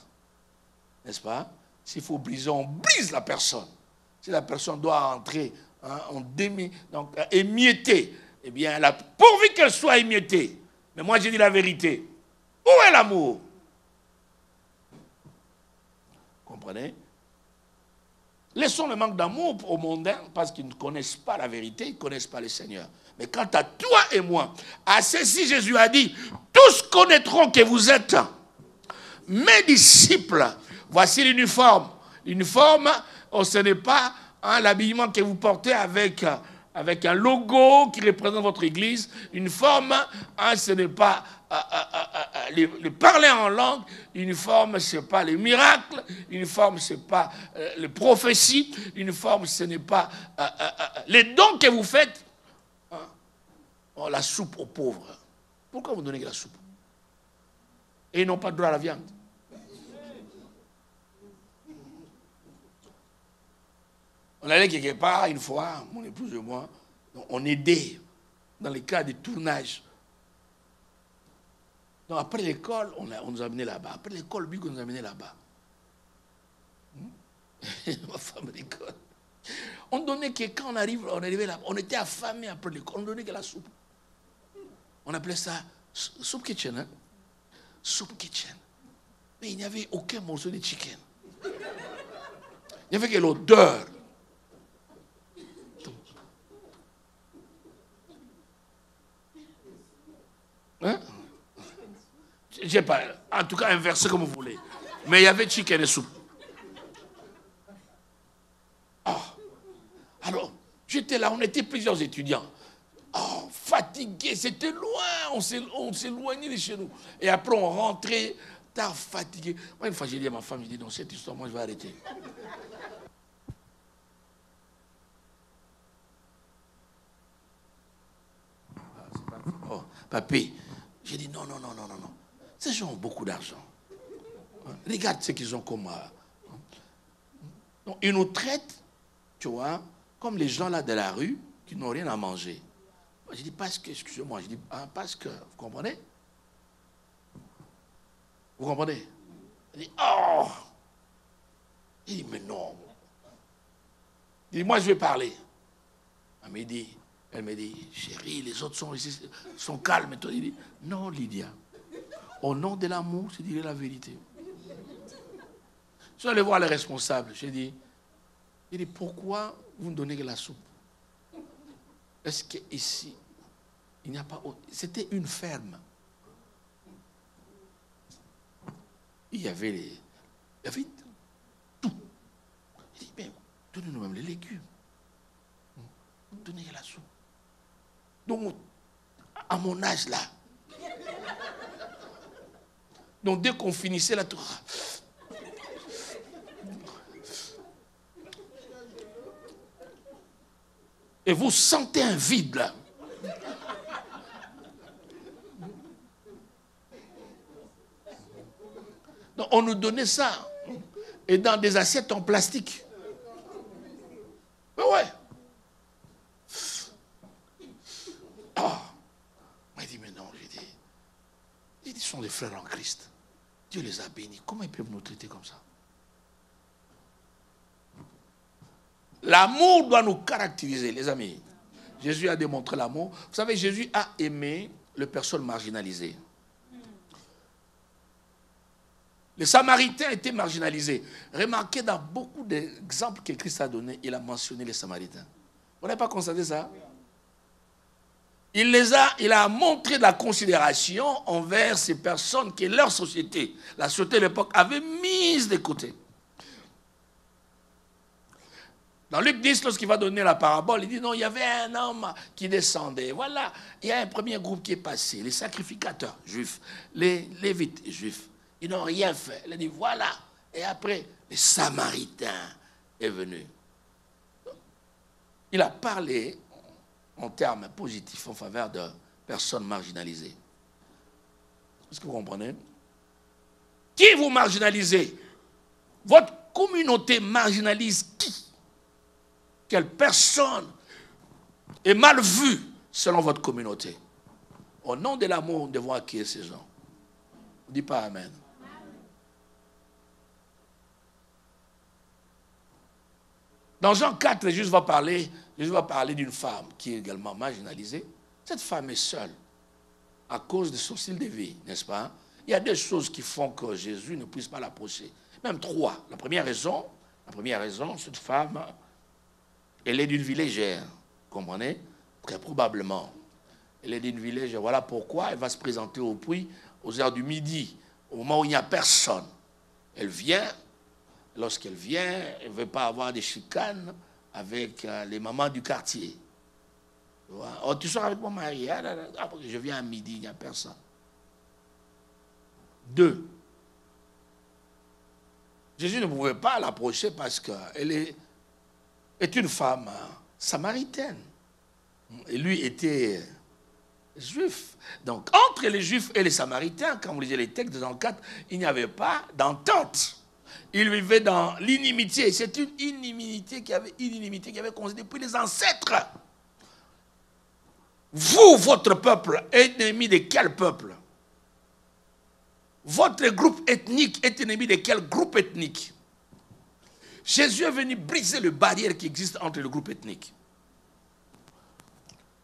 N'est-ce pas? S'il faut briser, on brise la personne. Si la personne doit entrer donc émiettée, eh bien, pourvu qu'elle soit émiettée. Mais moi, j'ai dit la vérité. Où est l'amour? Comprenez? Laissons le manque d'amour aux mondains parce qu'ils ne connaissent pas la vérité, ils ne connaissent pas le Seigneur. Mais quant à toi et moi, à ceci Jésus a dit, tous connaîtront que vous êtes mes disciples. Voici l'uniforme. L'uniforme, ce n'est pas l'habillement que vous portez avec un logo qui représente votre église. Une forme, ce n'est pas le parler en langue. Une forme, ce n'est pas les miracles. Une forme, ce n'est pas les prophéties. Une forme, ce n'est pas les dons que vous faites. La soupe aux pauvres. Pourquoi vous donnez la soupe? Et ils n'ont pas droit à la viande. On allait quelque part une fois, mon épouse et moi, on aidait dans les cas de tournage. Donc après l'école, on nous a amenés là-bas. Après l'école, lui, on nous a amenés là-bas. Ma femme l'école. On donnait que quand on arrivait là-bas, on était affamés après l'école, on donnait que la soupe. On appelait ça soup kitchen. Hein? Soup kitchen. Mais il n'y avait aucun morceau de chicken. Il n'y avait que l'odeur. Hein? Je sais pas, en tout cas inversé comme vous voulez. Mais il y avait chicken et soupe. Oh. Alors, j'étais là, on était plusieurs étudiants. Oh, fatigués, c'était loin, on s'éloignait de chez nous. Et après, on rentrait tard, fatigué. Moi, une fois, j'ai dit à ma femme, j'ai dit, non, cette histoire, moi, je vais arrêter. Oh, papy, j'ai dit, non. Ces gens ont beaucoup d'argent. Regarde ce qu'ils ont comme... Donc, ils nous traitent, tu vois, comme les gens là de la rue qui n'ont rien à manger. J'ai dit, parce que, excusez-moi, je dis, parce que, vous comprenez? Vous comprenez? Il dit, oh! Il dit, mais non. Il dit, moi, je vais parler. Elle me dit, chérie, les autres sont ici, sont calmes. Et toi, il dit, non, Lydia. Au nom de l'amour, je dirai la vérité. Je suis allé voir les responsables. J'ai dit, pourquoi vous ne donnez que la soupe? Est-ce qu'ici, il n'y a pas... C'était une ferme. Il y avait tout. Il dit, mais donnez-nous même les légumes. Donnez la soupe. Donc, à mon âge là. Donc, dès qu'on finissait là, tout... Et vous sentez un vide là. Donc, on nous donnait ça. Et dans des assiettes en plastique. Mais ouais. Ah. Il dit, mais non, j'ai dit, ce sont des frères en Christ. Dieu les a bénis. Comment ils peuvent nous traiter comme ça? L'amour doit nous caractériser, les amis. Jésus a démontré l'amour. Vous savez, Jésus a aimé les personnes marginalisées. Les Samaritains étaient marginalisés. Remarquez dans beaucoup d'exemples que Christ a donnés, il a mentionné les Samaritains. Vous n'avez pas constaté ça? Il a montré de la considération envers ces personnes que leur société, la société de l'époque, avait mises de côté. Dans Luc 10, lorsqu'il va donner la parabole, il dit non, il y avait un homme qui descendait. Voilà, il y a un premier groupe qui est passé, les sacrificateurs juifs, les lévites juifs. Ils n'ont rien fait. Il a dit voilà. Et après, les Samaritains est venu. Il a parlé en termes positifs en faveur de personnes marginalisées. Est-ce que vous comprenez? Qui vous marginalisez? Votre communauté marginalise qui? Quelle personne est mal vue selon votre communauté? Au nom de l'amour, nous devons accueillir ces gens. Ne dis pas Amen. Dans Jean 4, Jésus va parler d'une femme qui est également marginalisée. Cette femme est seule à cause de son style de vie, n'est-ce pas? Il y a des choses qui font que Jésus ne puisse pas l'approcher. Même trois. La première raison, cette femme, elle est d'une vie légère, vous comprenez? Très probablement. Elle est d'une vie légère. Voilà pourquoi elle va se présenter au puits aux heures du midi, au moment où il n'y a personne. Elle vient. Lorsqu'elle vient, elle ne veut pas avoir des chicanes avec les mamans du quartier. Oh, tu sors avec mon mari. Je viens à midi, il n'y a personne. 2. Jésus ne pouvait pas l'approcher parce qu'elle est une femme samaritaine. Et lui était juif. Donc, entre les juifs et les samaritains, quand vous lisez les textes de Jean 4, il n'y avait pas d'entente. Ils vivaient dans l'inimitié. C'est une inimité qui avait commencé depuis les ancêtres. Vous, votre peuple, est ennemi de quel peuple? Votre groupe ethnique est ennemi de quel groupe ethnique? Jésus est venu briser les barrières qui existent entre les groupes ethniques.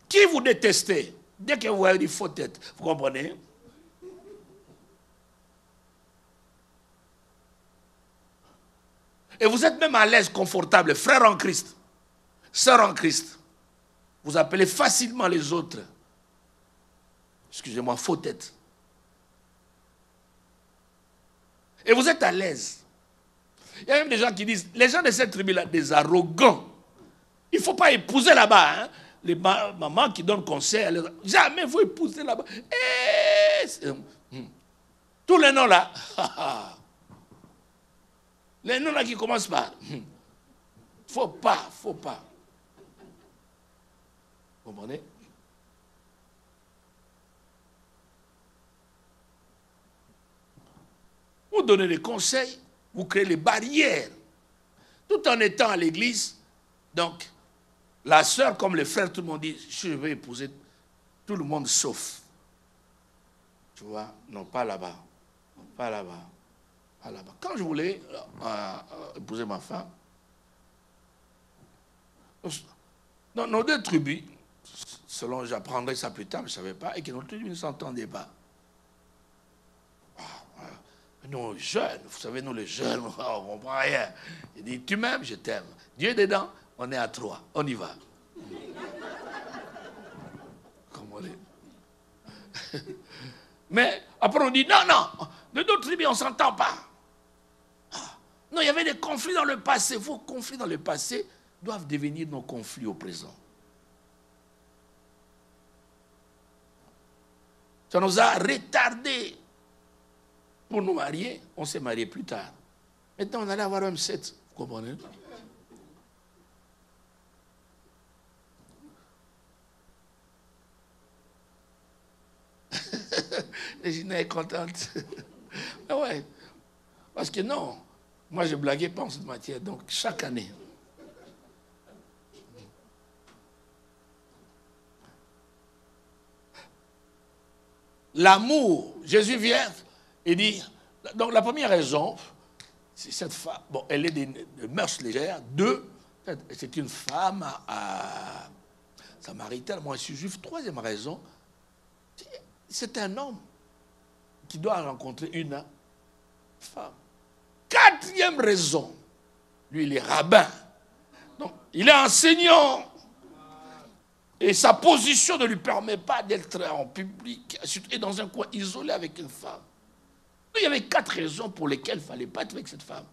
Qui vous détestez? Dès que vous avez des fausses têtes, vous comprenez? Et vous êtes même à l'aise, confortable, frère en Christ, sœur en Christ. Vous appelez facilement les autres, excusez-moi, faux tête. Et vous êtes à l'aise. Il y a même des gens qui disent, les gens de cette tribu-là, des arrogants. Il ne faut pas épouser là-bas. Hein? Les mamans qui donnent conseil, jamais vous épousez là-bas. Tous les noms là. Les noms là qui commencent par. Faut pas. Vous comprenez? Vous donnez des conseils, vous créez les barrières, tout en étant à l'église. Donc, la sœur comme les frères, tout le monde dit, je vais épouser tout le monde sauf. Tu vois? Non, pas là-bas. Pas là-bas. Pas là-bas. Quand je voulais épouser ma femme, dans nos deux tribus, selon j'apprendrai ça plus tard, je ne savais pas, et que nos tribus ne s'entendaient pas. Nous, jeunes, vous savez, nous les jeunes, on ne comprend rien. Il dit, tu m'aimes, je t'aime. Dieu est dedans, on est à 3, on y va. Comprenez? Mais après on dit, non, de d'autres tribus, on ne s'entend pas. Non, il y avait des conflits dans le passé. Vos conflits dans le passé doivent devenir nos conflits au présent. Ça nous a retardé pour nous marier. On s'est marié plus tard. Maintenant, on allait avoir même 7. Vous comprenez? Les Gina est contente. Mais ouais. Parce que non, moi je ne blaguais pas en cette matière. Donc chaque année. L'amour, Jésus vient et dit, donc la première raison, c'est cette femme, bon, elle est de mœurs légères. 2, c'est une femme samaritaine. Moi, je suis juif. 3e raison, c'est un homme qui doit rencontrer une femme. 4e raison, lui, il est rabbin. Donc, il est enseignant. Et sa position ne lui permet pas d'être en public et dans un coin isolé avec une femme. Il y avait 4 raisons pour lesquelles il ne fallait pas être avec cette femme.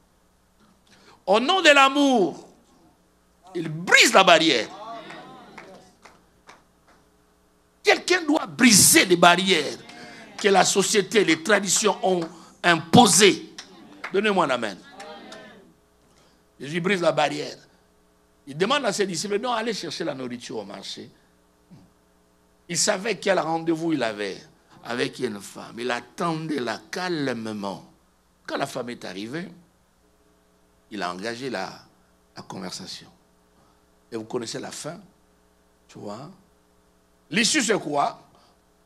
Au nom de l'amour, il brise la barrière. Quelqu'un doit briser les barrières que la société, les traditions ont imposées. Donnez-moi un amen. Jésus brise la barrière. Il demande à ses disciples, non, allez chercher la nourriture au marché. Il savait quel rendez-vous il avait avec une femme. Il attendait là calmement. Quand la femme est arrivée, il a engagé la conversation. Et vous connaissez la fin, tu vois. L'issue, c'est quoi?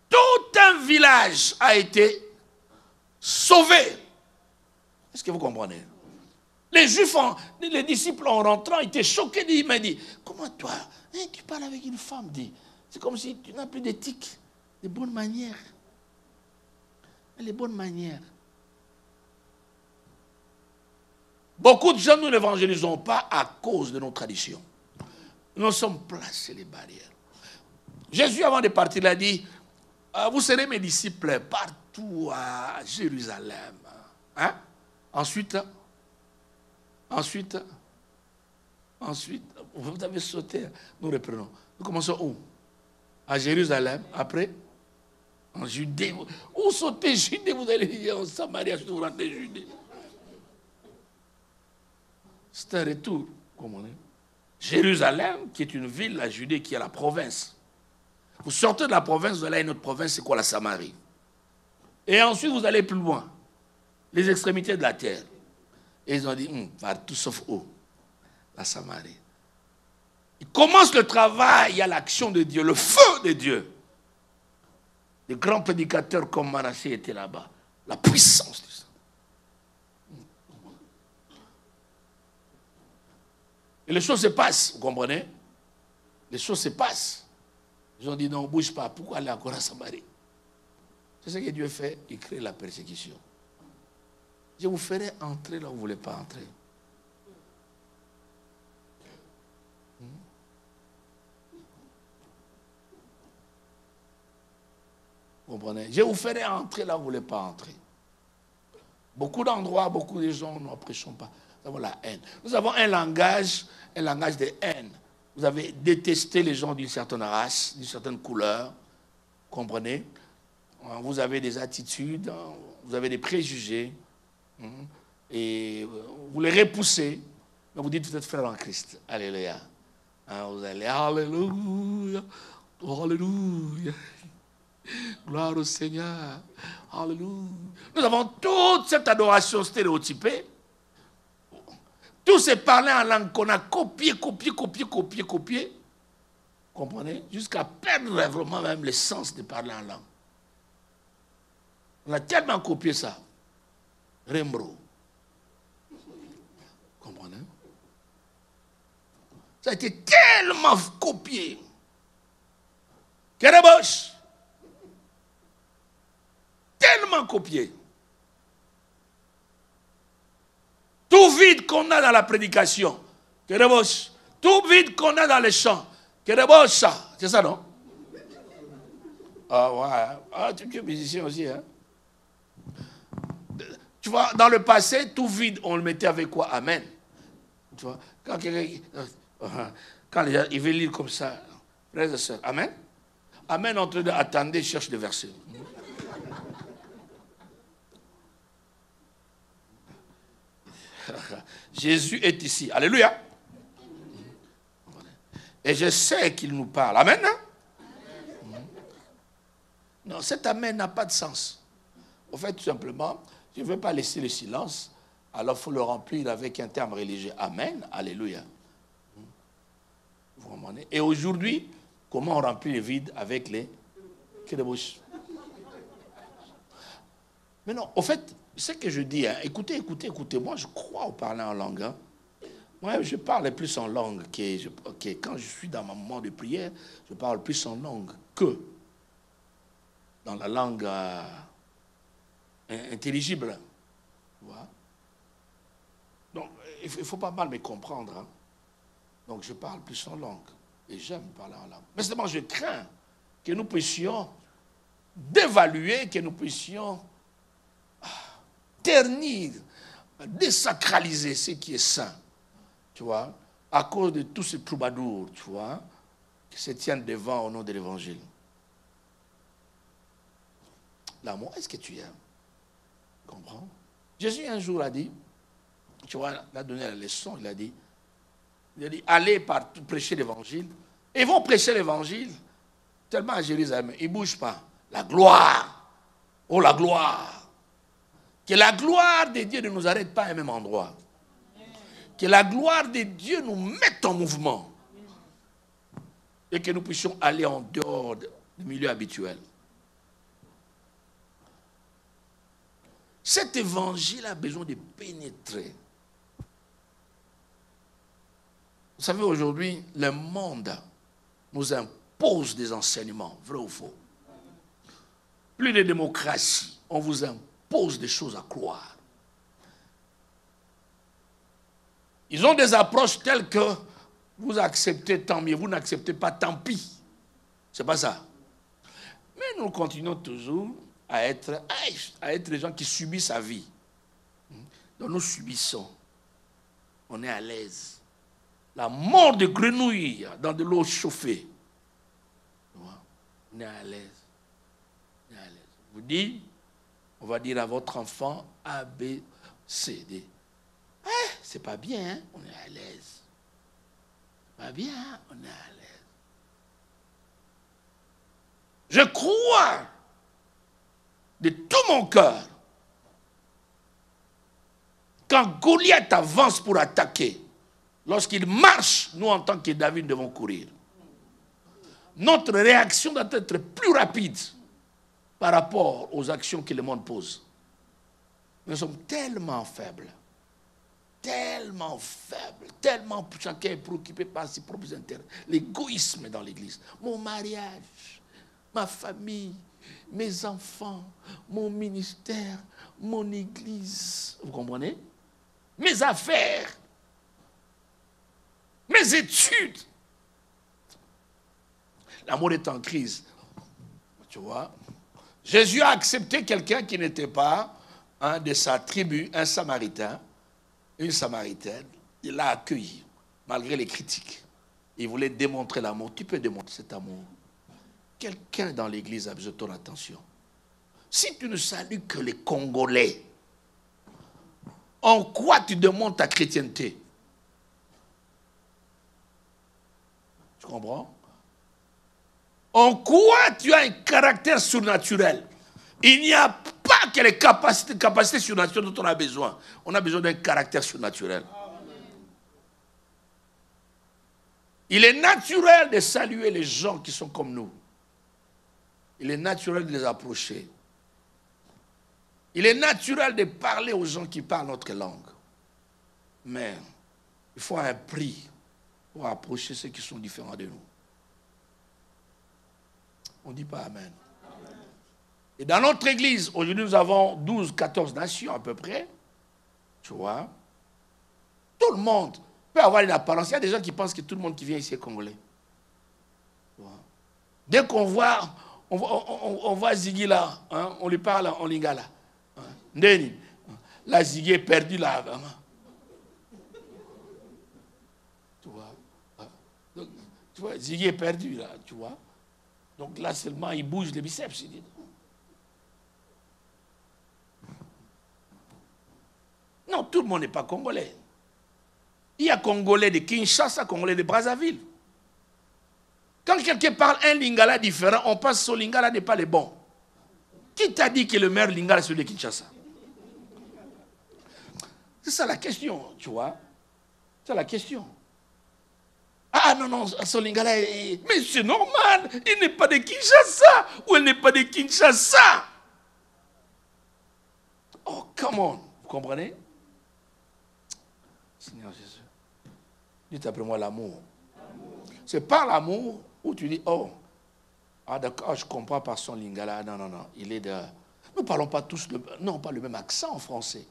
Tout un village a été sauvé. Est-ce que vous comprenez? Les Juifs, les disciples en rentrant, étaient choqués. Il m'a dit, comment toi, tu parles avec une femme? C'est comme si tu n'as plus d'éthique, de bonnes manières. Les bonnes manières. Beaucoup de gens, nous n'évangélisons pas à cause de nos traditions. Nous sommes placés les barrières. Jésus, avant de partir, il a dit, vous serez mes disciples partout à Jérusalem. Hein? Ensuite, vous avez sauté. Nous reprenons. Nous commençons où? À Jérusalem. Après, en Judée. Où sautez Judée? Vous allez dire en Samarie, vous rentrez Judée. C'est un retour, comme on est. Jérusalem, qui est une ville, la Judée, qui est la province. Vous sortez de la province, vous allez à une autre province, c'est quoi la Samarie? Et ensuite, vous allez plus loin. Les extrémités de la terre. Et ils ont dit, partout sauf où? La Samarie. Il commence le travail, il y a l'action de Dieu, le feu de Dieu. Les grands prédicateurs comme Manassé étaient là-bas. La puissance de ça. Et les choses se passent, vous comprenez? Les choses se passent. Ils ont dit, non, bouge pas. Pourquoi aller encore à Samarie? C'est ce que Dieu fait, il crée la persécution. Je vous ferai entrer là où vous ne voulez pas entrer. Vous comprenez? Je vous ferai entrer là où vous ne voulez pas entrer. Beaucoup d'endroits, beaucoup de gens, nous ne prêchons pas. Nous avons la haine. Nous avons un langage de haine. Vous avez détesté les gens d'une certaine race, d'une certaine couleur. Comprenez? Vous avez des attitudes, vous avez des préjugés. Et vous les repoussez. Mais vous dites vous êtes frères en Christ. Alléluia. Vous allez, alléluia. Alléluia. Gloire au Seigneur. Alléluia. Nous avons toute cette adoration stéréotypée. Tous ces parler en langue qu'on a copié. Comprenez? Jusqu'à perdre vraiment même le sens de parler en langue. On a tellement copié ça. Rembro. Comprenez? Ça a été tellement copié. Kerebosh. Tellement copié. Tout vide qu'on a dans la prédication. Kerebosh. Tout vide qu'on a dans les chants. Kerebosh. C'est ça, non? Ah ouais. Ah, tu es musicien aussi, hein? Tu vois, dans le passé, tout vide, on le mettait avec quoi? Amen. Tu vois, quand les gens ils veulent lire comme ça, frères et sœurs, Amen. Amen, en train d'attendre, cherche des versets. Jésus est ici. Alléluia. Et je sais qu'il nous parle. Amen. Hein? Non, cet amen n'a pas de sens. En fait, tout simplement, je ne veux pas laisser le silence. Alors, il faut le remplir avec un terme religieux. Amen. Alléluia. Vous comprenez? Et aujourd'hui, comment on remplit le vide avec les cris de bouche? Mais non, au fait, ce que je dis, hein, écoutez, moi je crois au parler en langue. Hein. Moi, je parle plus en langue. Quand je suis dans mon moment de prière, je parle plus en langue que dans la langue intelligible. Voilà. Donc, il ne faut pas mal me comprendre. Hein. Donc, je parle plus en langue. Et j'aime parler en langue. Mais seulement, je crains que nous puissions dévaluer, que nous puissions ternir, désacraliser ce qui est saint. Tu vois, à cause de tous ces troubadours, tu vois, qui se tiennent devant au nom de l'évangile. L'amour, est-ce que tu aimes? Comprends? Jésus un jour a dit, tu vois, il a donné la leçon, il a dit, allez partout prêcher l'évangile. Ils vont prêcher l'évangile tellement à Jérusalem, ils ne bougent pas. La gloire, oh la gloire. Que la gloire de Dieu ne nous arrête pas à un même endroit. Que la gloire de Dieu nous mette en mouvement. Et que nous puissions aller en dehors du milieu habituel. Cet évangile a besoin de pénétrer. Vous savez, aujourd'hui, le monde nous impose des enseignements, vrai ou faux. Plus de démocratie, on vous impose des choses à croire. Ils ont des approches telles que vous acceptez, tant mieux, vous n'acceptez pas, tant pis. C'est pas ça. Mais nous continuons toujours à être des gens qui subissent la vie. Donc nous subissons. On est à l'aise. La mort de grenouilles dans de l'eau chauffée. On est à l'aise. On est à l'aise. Vous dites, on va dire à votre enfant A, B, C, D. C'est pas bien, hein? On est à l'aise. C'est pas bien, hein? On est à l'aise. Je crois de tout mon cœur, quand Goliath avance pour attaquer, lorsqu'il marche, nous en tant que David devons courir. Notre réaction doit être plus rapide par rapport aux actions que le monde pose. Nous sommes tellement faibles, tellement chacun est préoccupé par ses propres intérêts. L'égoïsme dans l'église. Mon mariage, ma famille, mes enfants, mon ministère, mon église. Vous comprenez? Mes affaires, mes études. L'amour est en crise. Tu vois? Jésus a accepté quelqu'un qui n'était pas de sa tribu, un Samaritain, une Samaritaine. Il l'a accueilli, malgré les critiques. Il voulait démontrer l'amour. Tu peux démontrer cet amour. Quelqu'un dans l'église a besoin de ton attention. Si tu ne salues que les Congolais, en quoi tu demandes ta chrétienté? Tu comprends? En quoi tu as un caractère surnaturel? Il n'y a pas que les capacités surnaturelles dont on a besoin. On a besoin d'un caractère surnaturel. Il est naturel de saluer les gens qui sont comme nous. Il est naturel de les approcher. Il est naturel de parler aux gens qui parlent notre langue. Mais il faut un prix pour approcher ceux qui sont différents de nous. On ne dit pas Amen. Et dans notre église, aujourd'hui nous avons 12, 14 nations à peu près. Tu vois? Tout le monde peut avoir une apparence. Il y a des gens qui pensent que tout le monde qui vient ici est congolais. Tu vois? Dès qu'on voit, on voit Ziggy là, hein, on lui parle en lingala. Hein, Ndeni, la Ziggy est perdue là. Hein. Tu vois? Donc, tu vois, Ziggy est perdu là, tu vois? Donc là seulement, il bouge les biceps. Il dit. Non, tout le monde n'est pas congolais. Il y a Congolais de Kinshasa, Congolais de Brazzaville. Quand quelqu'un parle un lingala différent, on pense que ce lingala n'est pas le bon. Qui t'a dit que le meilleur lingala est celui de Kinshasa? C'est ça la question, tu vois. C'est la question. Ah non, non, son lingala est... Mais c'est normal, il n'est pas de Kinshasa ou elle n'est pas de Kinshasa. Oh, come on, vous comprenez? Seigneur Jésus, dites après moi l'amour. C'est par l'amour où tu dis, oh, ah d'accord, je comprends par son lingala. Non, non, non, il est de... Nous ne parlons pas tous, pas le même accent en français.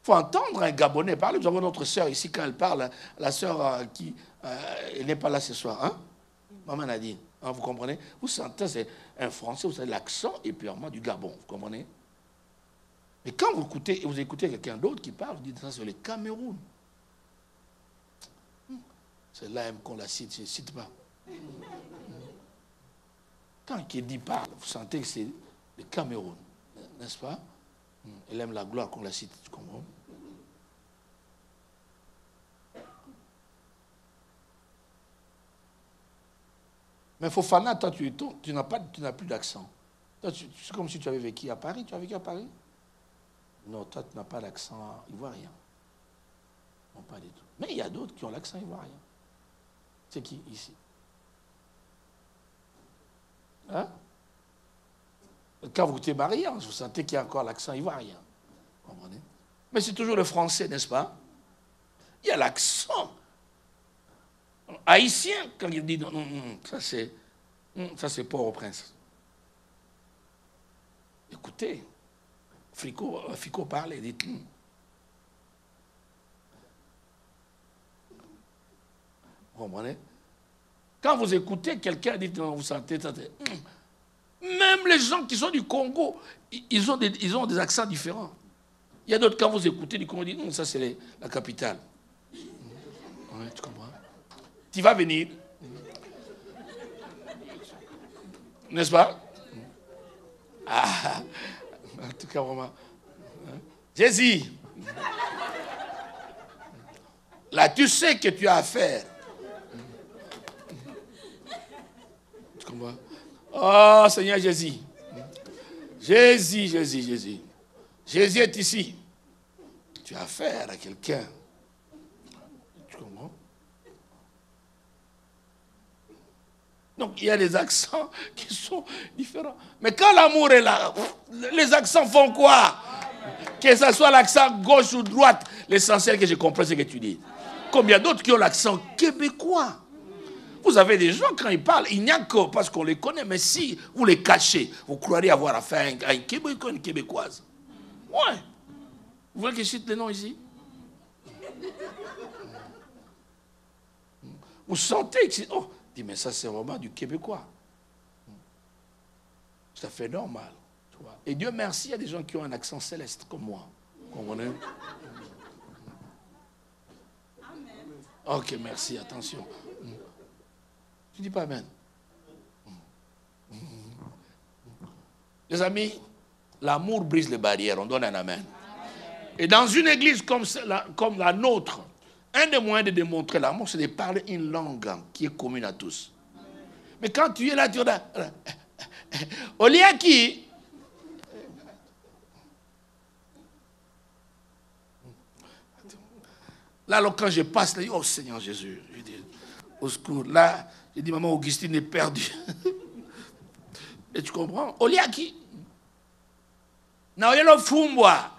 Il faut entendre un Gabonais parler. Nous avons notre sœur ici, quand elle parle, la sœur qui elle n'est pas là ce soir. Hein? Maman Nadine, hein, vous comprenez? Vous sentez, c'est un Français, vous savez, l'accent est purement du Gabon, vous comprenez? Mais quand vous écoutez quelqu'un d'autre qui parle, vous dites ça, c'est le Cameroun. C'est là qu'on la cite, je ne cite pas. Quand Kédi parle, vous sentez que c'est le Cameroun, n'est-ce pas? Elle aime la gloire qu'on la cite, tu comprends? Mais Fofana, toi, tu n'as plus d'accent. C'est comme si tu avais vécu à Paris. Tu as vécu à Paris? Non, toi, tu n'as pas d'accent ivoirien. Non, pas du tout. Mais il y a d'autres qui ont l'accent ivoirien. C'est qui, ici? Hein? Quand vous écoutez Maria, vous sentez qu'il y a encore l'accent ivoirien. Vous comprenez? Mais c'est toujours le français, n'est-ce pas? Il y a l'accent haïtien, quand il dit non, ça c'est Port-au-Prince. Écoutez, Fico parle et dit vous comprenez? Quand vous écoutez quelqu'un dit non, vous sentez ça. Même les gens qui sont du Congo, ils ont des accents différents. Il y a d'autres, quand vous écoutez du Congo, ils disent ça c'est la capitale. Ouais, tu comprends? Tu vas venir. N'est-ce pas? Ah, en tout cas, vraiment. Jésus. Là, tu sais que tu as affaire. Tu comprends? Oh, Seigneur Jésus. Jésus. Jésus est ici. Tu as affaire à quelqu'un. Tu comprends? Donc, il y a des accents qui sont différents. Mais quand l'amour est là, les accents font quoi? Que ce soit l'accent gauche ou droite, l'essentiel que je comprends, c'est que tu dis. Combien d'autres qui ont l'accent québécois? Vous avez des gens, quand ils parlent, il n'y a que parce qu'on les connaît, mais si vous les cachez, vous croirez avoir affaire à un Québécois, une Québécoise. Ouais. Vous voulez que je cite les noms ici? Vous sentez que c'est... Oh, mais ça c'est vraiment du Québécois. Ça fait normal. Tu vois. Et Dieu merci, il y a des gens qui ont un accent céleste comme moi. Vous comprenez? Ok, merci, attention. Tu dis pas amen. Les amis, l'amour brise les barrières, on donne un amen. Et dans une église comme la nôtre, un des moyens de démontrer l'amour, c'est de parler une langue qui est commune à tous. Mais quand tu es là, tu as... Oliaki. Là, alors, quand je passe, là, oh Seigneur Jésus, je dis, au secours. Là, je dis, maman Augustine est perdue. Et tu comprends? Oliaki. Naoyelo Fumbwa.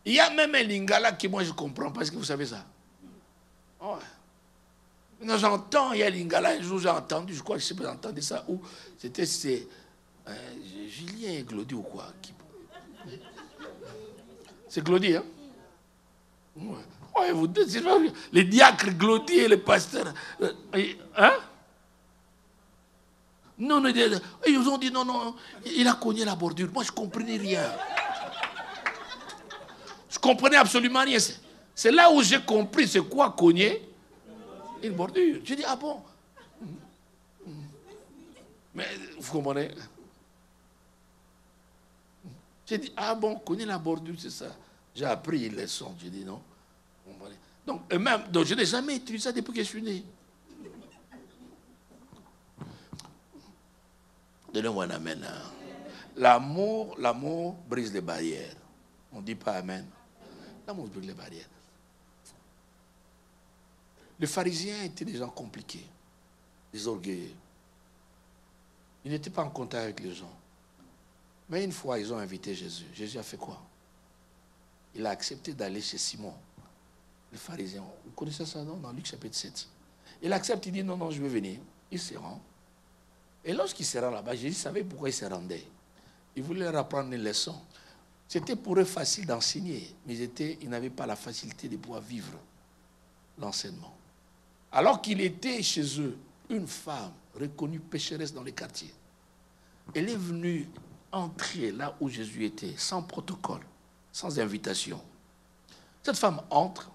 Il y a même un lingala que moi je comprends parce que vous savez ça. Ouais. Maintenant j'entends, il y a lingala, un jour j'ai entendu, je crois que je sais pas, j'ai entendu ça, où c'était Julien et Glody ou quoi. C'est Glody, hein? Ouais. Ouais, vous dites, les diacres Glody et les pasteurs. Hein? Non, ils ont dit non, il a cogné la bordure. Moi je ne comprenais rien. Je ne comprenais absolument rien. C'est là où j'ai compris c'est quoi cogner une bordure. Je dis, ah bon? Mais vous comprenez? J'ai dit, ah bon, connais la bordure, c'est ça. J'ai appris une leçon. J'ai dit non. Donc, même, donc je n'ai jamais utilisé ça depuis que je suis né. Donnez-moi un amen. Hein. L'amour brise les barrières. On ne dit pas amen. L'amour brise les barrières. Les pharisiens étaient des gens compliqués, des orgueilleux. Ils n'étaient pas en contact avec les gens. Mais une fois, ils ont invité Jésus. Jésus a fait quoi? Il a accepté d'aller chez Simon, le pharisien. Vous connaissez ça, non? Dans Luc chapitre 7. Il accepte, il dit non, non, je veux venir. Il se rend. Et lorsqu'il se rend là-bas, Jésus savait pourquoi il se rendait. Il voulait leur apprendre une leçon. C'était pour eux facile d'enseigner, mais ils n'avaient pas la facilité de pouvoir vivre l'enseignement. Alors qu'il était chez eux, une femme reconnue pécheresse dans les quartiers. Elle est venue entrer là où Jésus était, sans protocole, sans invitation. Cette femme entre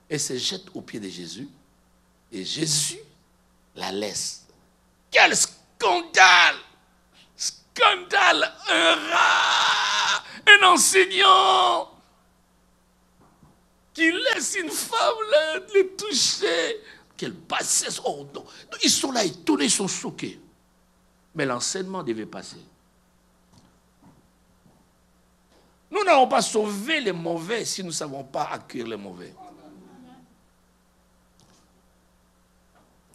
et se jette aux pieds de Jésus, et Jésus la laisse. Quel scandale! Scandale! Un rat! Un enseignant qui laisse une femme là, les toucher. Quelle bassesse! Oh non! Ils sont là étonnés, ils sont choqués. Mais l'enseignement devait passer. Nous n'allons pas sauver les mauvais si nous ne savons pas accueillir les mauvais.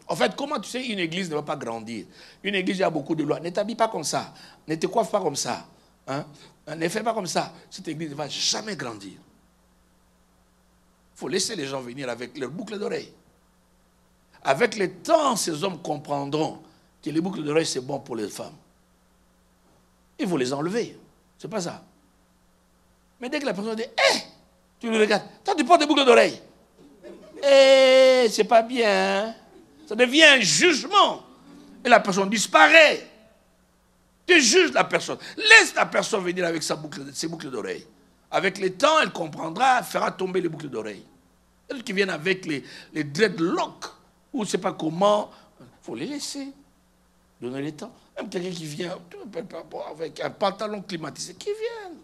En fait, comment tu sais une église ne va pas grandir? Une église, il y a beaucoup de lois. Ne t'habille pas comme ça. Ne te coiffe pas comme ça. Hein? Ne fais pas comme ça. Cette église ne va jamais grandir. Il faut laisser les gens venir avec leurs boucles d'oreilles. Avec le temps, ces hommes comprendront que les boucles d'oreilles, c'est bon pour les femmes. Il faut les enlever. C'est pas ça. Mais dès que la personne dit, hé, tu le regardes, toi tu portes des boucles d'oreilles. Eh, c'est pas bien. Ça devient un jugement. Et la personne disparaît. Tu juges la personne. Laisse la personne venir avec ses boucles d'oreilles. Avec le temps, elle comprendra, elle fera tomber les boucles d'oreilles. Celles qui viennent avec les dreadlocks, ou je ne sais pas comment, il faut les laisser. Donner le temps. Même quelqu'un qui vient avec un pantalon climatisé, qui vienne.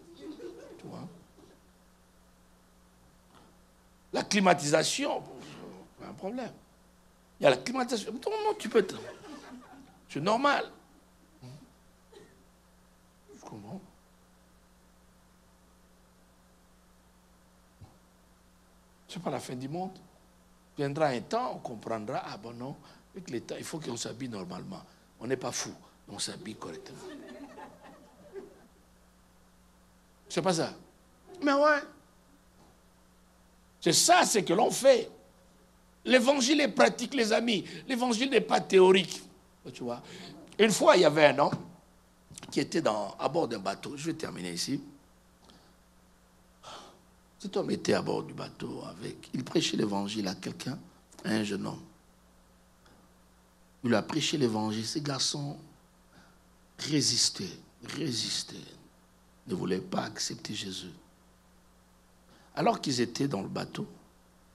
Tu vois? La climatisation, c'est un problème. Il y a la climatisation. Non, tu peux être. C'est normal. Je comprends. Ce n'est pas la fin du monde. Il viendra un temps, on comprendra, ah bon non, avec le temps, il faut qu'on s'habille normalement. On n'est pas fou, on s'habille correctement. C'est pas ça. Mais ouais. C'est ça, c'est que l'on fait. L'évangile est pratique, les amis. L'évangile n'est pas théorique. Tu vois. Une fois, il y avait un homme qui était à bord d'un bateau. Je vais terminer ici. Cet homme était à bord du bateau il prêchait l'évangile à quelqu'un, à un jeune homme. Il a prêché l'évangile. Ces garçons résistaient, ne voulaient pas accepter Jésus. Alors qu'ils étaient dans le bateau,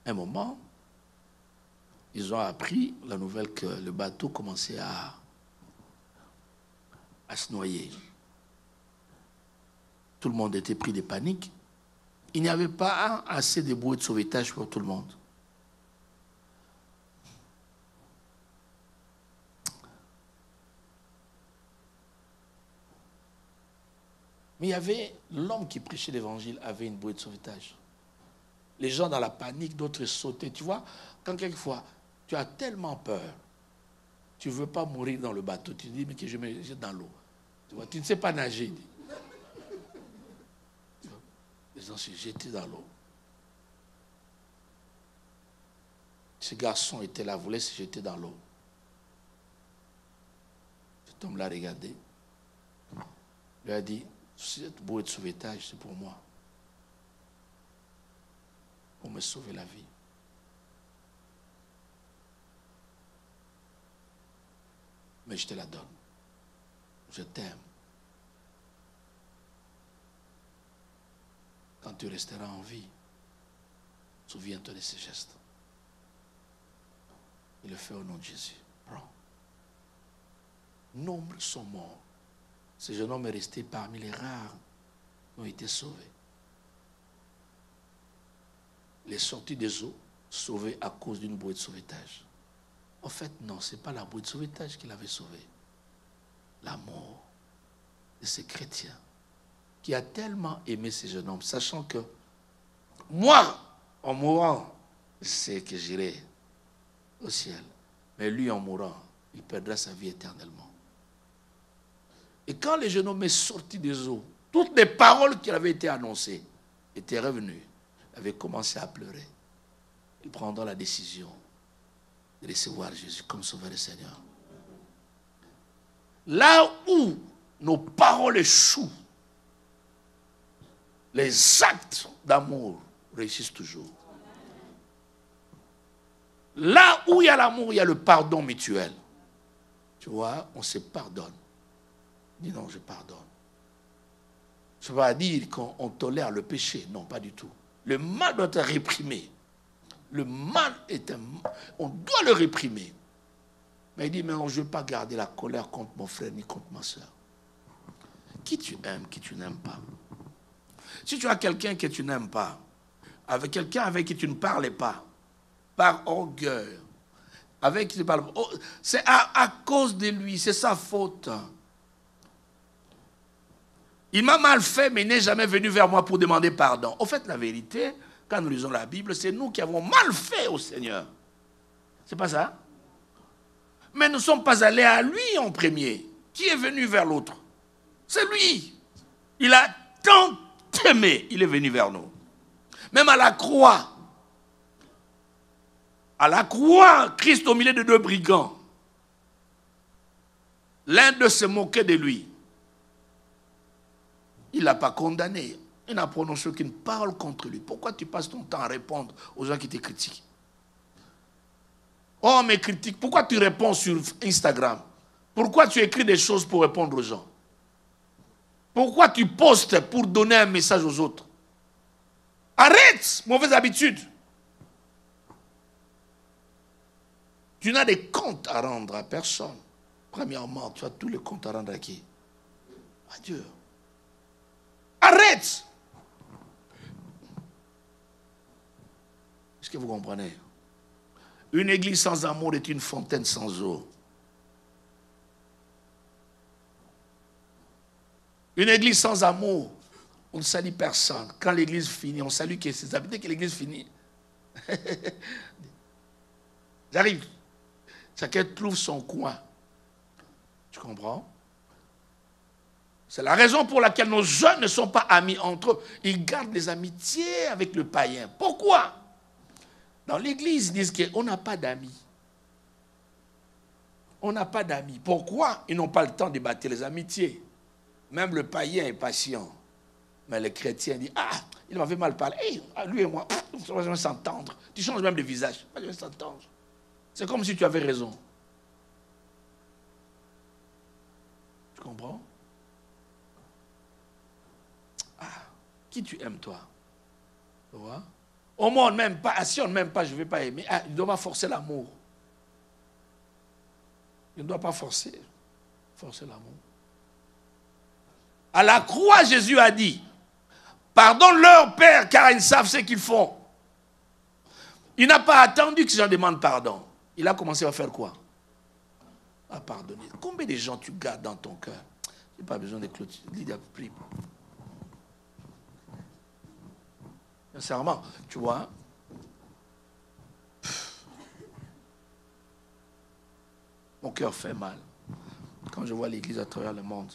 un moment, ils ont appris la nouvelle que le bateau commençait à se noyer. Tout le monde était pris de panique. Il n'y avait pas assez de bouées de sauvetage pour tout le monde. Mais il y avait l'homme qui prêchait l'évangile avait une bouée de sauvetage. Les gens dans la panique, d'autres sautaient. Tu vois, quand quelquefois tu as tellement peur, tu ne veux pas mourir dans le bateau, tu te dis, mais que je me jette dans l'eau. Tu vois, tu ne sais pas nager. Les gens se jetaient dans l'eau. Ce garçon était là, voulait se jeter dans l'eau. Cet homme l'a regardé. Il lui a dit, cette bouée de sauvetage, c'est pour moi. Pour me sauver la vie. Mais je te la donne. Je t'aime. Quand tu resteras en vie, souviens-toi de ces gestes. Il le fait au nom de Jésus. Prends. nombreux sont morts. Ce jeune homme est resté parmi les rares qui ont été sauvés. Il est sorti des eaux, sauvé à cause d'une bouée de sauvetage. En fait, non, ce n'est pas la bouée de sauvetage qui l'avait sauvé. L'amour de ces chrétiens qui a tellement aimé ces jeunes hommes, sachant que moi, en mourant, je sais que j'irai au ciel. Mais lui, en mourant, il perdra sa vie éternellement. Et quand le jeune homme est sorti des eaux, toutes les paroles qui avaient été annoncées étaient revenues. Il avait commencé à pleurer. Il prendra la décision de recevoir Jésus comme sauveur et Seigneur. Là où nos paroles échouent, les actes d'amour réussissent toujours. Là où il y a l'amour, il y a le pardon mutuel. Tu vois, on se pardonne. Dis non, je pardonne. Ça ne veut pas dire qu'on tolère le péché. Non, pas du tout. Le mal doit être réprimé. Le mal est un mal. On doit le réprimer. Mais il dit, mais je ne veux pas garder la colère contre mon frère ni contre ma soeur. Qui tu aimes, qui tu n'aimes pas. Si tu as quelqu'un que tu n'aimes pas, avec quelqu'un avec qui tu ne parlais pas, par orgueil, avec qui tu parles, c'est à cause de lui, c'est sa faute. Il m'a mal fait, mais il n'est jamais venu vers moi pour demander pardon. Au fait, la vérité, quand nous lisons la Bible, c'est nous qui avons mal fait au Seigneur. C'est pas ça? Mais nous ne sommes pas allés à lui en premier. Qui est venu vers l'autre? C'est lui. Il a tant aimé, il est venu vers nous. Même à la croix, Christ au milieu de deux brigands, l'un d'eux se moquait de lui. Il ne l'a pas condamné. Il n'a prononcé aucune parole contre lui. Pourquoi tu passes ton temps à répondre aux gens qui te critiquent? Oh, mais critique, pourquoi tu réponds sur Instagram? Pourquoi tu écris des choses pour répondre aux gens? Pourquoi tu postes pour donner un message aux autres? Arrête, mauvaise habitude. Tu n'as des comptes à rendre à personne. Premièrement, tu as tous les comptes à rendre à qui? À Dieu. Arrête! Est-ce que vous comprenez? Une église sans amour est une fontaine sans eau. Une église sans amour, on ne salue personne. Quand l'église finit, on salue ses habitants. Que l'église finit. J'arrive. Chacun trouve son coin. Tu comprends? C'est la raison pour laquelle nos jeunes ne sont pas amis entre eux. Ils gardent des amitiés avec le païen. Pourquoi? Dans l'église, ils disent qu'on n'a pas d'amis. On n'a pas d'amis. Pourquoi? Ils n'ont pas le temps de bâtir les amitiés. Même le païen est patient. Mais le chrétien dit, ah, il m'avait mal parlé. Hey, lui et moi, on va jamais s'entendre. Tu changes même de visage. On va jamais s'entendre. C'est comme si tu avais raison. Tu comprends? Ah, qui tu aimes, toi? Tu vois? Au monde, même pas. Si on ne m'aime pas, je ne vais pas aimer. Ah, il ne doit pas forcer l'amour. Il ne doit pas forcer l'amour. À la croix, Jésus a dit, pardonne-leur, Père, car ils savent ce qu'ils font. Il n'a pas attendu que ces gens demandent pardon. Il a commencé à faire quoi? À pardonner. Combien de gens tu gardes dans ton cœur? Tu n'as pas besoin de clôturer. Sincèrement, tu vois, mon cœur fait mal quand je vois l'église à travers le monde.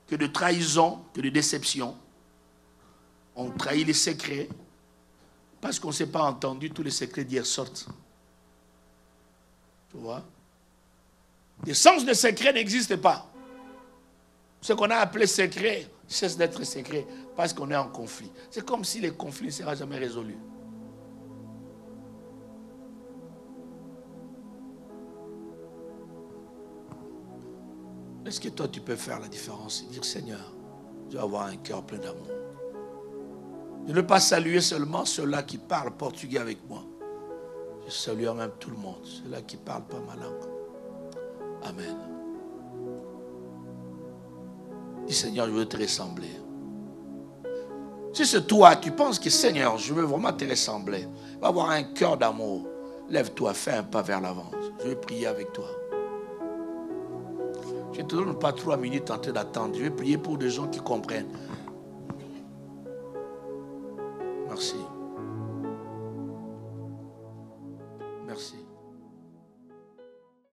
Que de trahison, que de déception. On trahit les secrets parce qu'on ne s'est pas entendu, tous les secrets d'hier sortent. Tu vois? Le sens de secret n'existe pas. Ce qu'on a appelé secret cesse d'être secret parce qu'on est en conflit. C'est comme si les conflits ne seraient jamais résolus. Est-ce que toi tu peux faire la différence et dire Seigneur, je vais avoir un cœur plein d'amour. Je ne veux pas saluer seulement ceux-là qui parlent portugais avec moi. Je salue même tout le monde, ceux-là qui parlent pas ma langue. Amen. Dis Seigneur, je veux te ressembler. Si c'est toi, tu penses que Seigneur, je veux vraiment te ressembler, va avoir un cœur d'amour. Lève-toi, fais un pas vers l'avant. Je vais prier avec toi. Je ne te donne pas 3 minutes en train d'attendre. Je vais prier pour des gens qui comprennent. Merci.